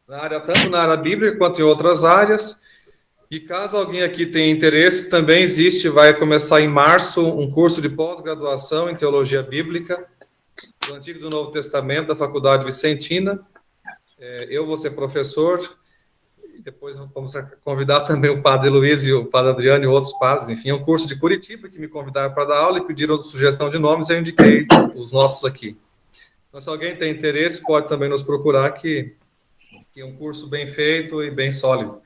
tanto na área bíblica quanto em outras áreas. E caso alguém aqui tenha interesse, também vai começar em março um curso de pós-graduação em Teologia Bíblica, do Antigo e do Novo Testamento, da Faculdade Vicentina. Eu vou ser professor, e depois vamos convidar também o Padre Luiz e o Padre Adriano e outros padres. Enfim, é um curso de Curitiba que me convidaram para dar aula e pediram sugestão de nomes, eu indiquei os nossos aqui. Então, se alguém tem interesse, pode também nos procurar, que é um curso bem feito e bem sólido.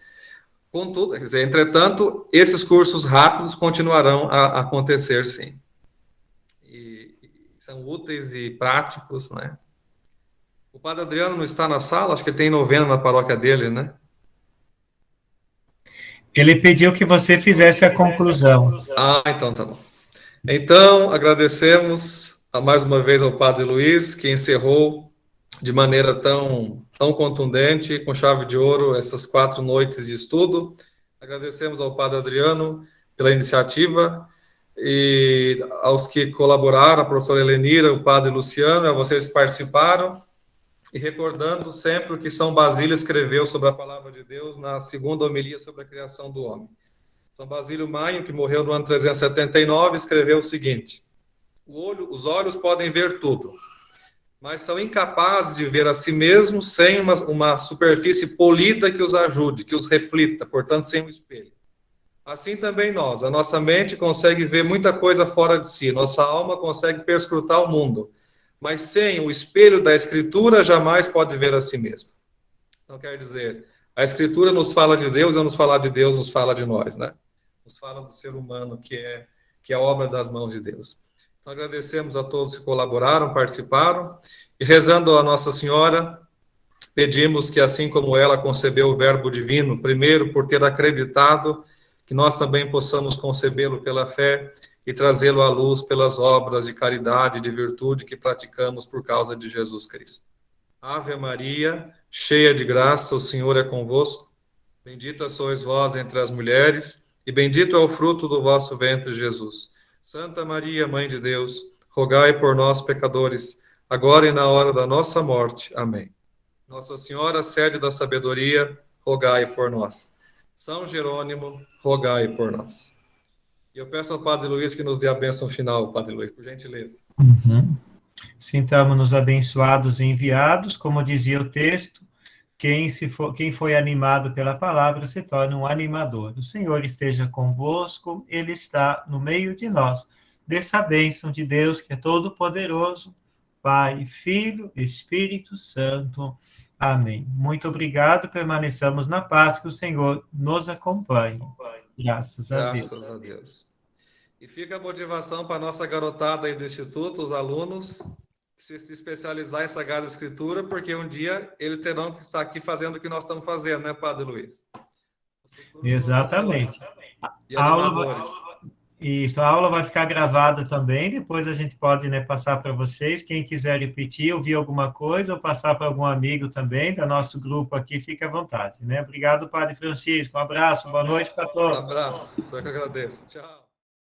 Contudo, quer dizer, entretanto, esses cursos rápidos continuarão a acontecer, sim. E são úteis e práticos, né? O Padre Adriano não está na sala, acho que ele tem novena na paróquia dele, né? Ele pediu que você fizesse a conclusão. Então tá bom. Então, agradecemos mais uma vez ao Padre Luiz, que encerrou de maneira tão contundente, com chave de ouro, essas 4 noites de estudo. Agradecemos ao Padre Adriano pela iniciativa e aos que colaboraram, a professora Helenira, o Padre Luciano, a vocês que participaram, e recordando sempre o que São Basílio escreveu sobre a Palavra de Deus na segunda homilia sobre a criação do homem. São Basílio Maio, que morreu no ano 379, escreveu o seguinte: os olhos podem ver tudo, mas são incapazes de ver a si mesmos sem uma superfície polida que os ajude, que os reflita, portanto, sem um espelho. Assim também nós, a nossa mente consegue ver muita coisa fora de si, nossa alma consegue perscrutar o mundo, mas sem o espelho da Escritura jamais pode ver a si mesmo. Então, quer dizer, a Escritura nos fala de Deus, e nos falar de Deus nos fala de nós, né? Nos fala do ser humano, que é a obra das mãos de Deus. Então, agradecemos a todos que colaboraram, participaram, e rezando a Nossa Senhora, pedimos que, assim como ela concebeu o Verbo Divino, primeiro por ter acreditado, que nós também possamos concebê-lo pela fé e trazê-lo à luz pelas obras de caridade e de virtude que praticamos por causa de Jesus Cristo. Ave Maria, cheia de graça, o Senhor é convosco. Bendita sois vós entre as mulheres, e bendito é o fruto do vosso ventre, Jesus. Santa Maria, Mãe de Deus, rogai por nós, pecadores, agora e na hora da nossa morte. Amém. Nossa Senhora, sede da sabedoria, rogai por nós. São Jerônimo, rogai por nós. E eu peço ao Padre Luiz que nos dê a bênção final, Padre Luiz, por gentileza. Sintamos-nos abençoados e enviados, como dizia o texto, quem foi animado pela palavra se torna um animador. O Senhor esteja convosco, Ele está no meio de nós. Dessa bênção de Deus, que é todo-poderoso, Pai, Filho, Espírito Santo. Amém. Muito obrigado, permaneçamos na paz, que o Senhor nos acompanhe. Graças a Deus. Graças a Deus. E fica a motivação para a nossa garotada aí do Instituto, os alunos, se especializar em Sagrada Escritura, porque um dia eles terão que estar aqui fazendo o que nós estamos fazendo, né, Padre Luiz? Exatamente. E a aula vai ficar gravada também, depois a gente pode, né, passar para vocês, quem quiser repetir, ouvir alguma coisa, ou passar para algum amigo também, do nosso grupo aqui, fique à vontade, né? Obrigado, Padre Francisco, um abraço, boa noite para todos. Um abraço, só que agradeço. Tchau.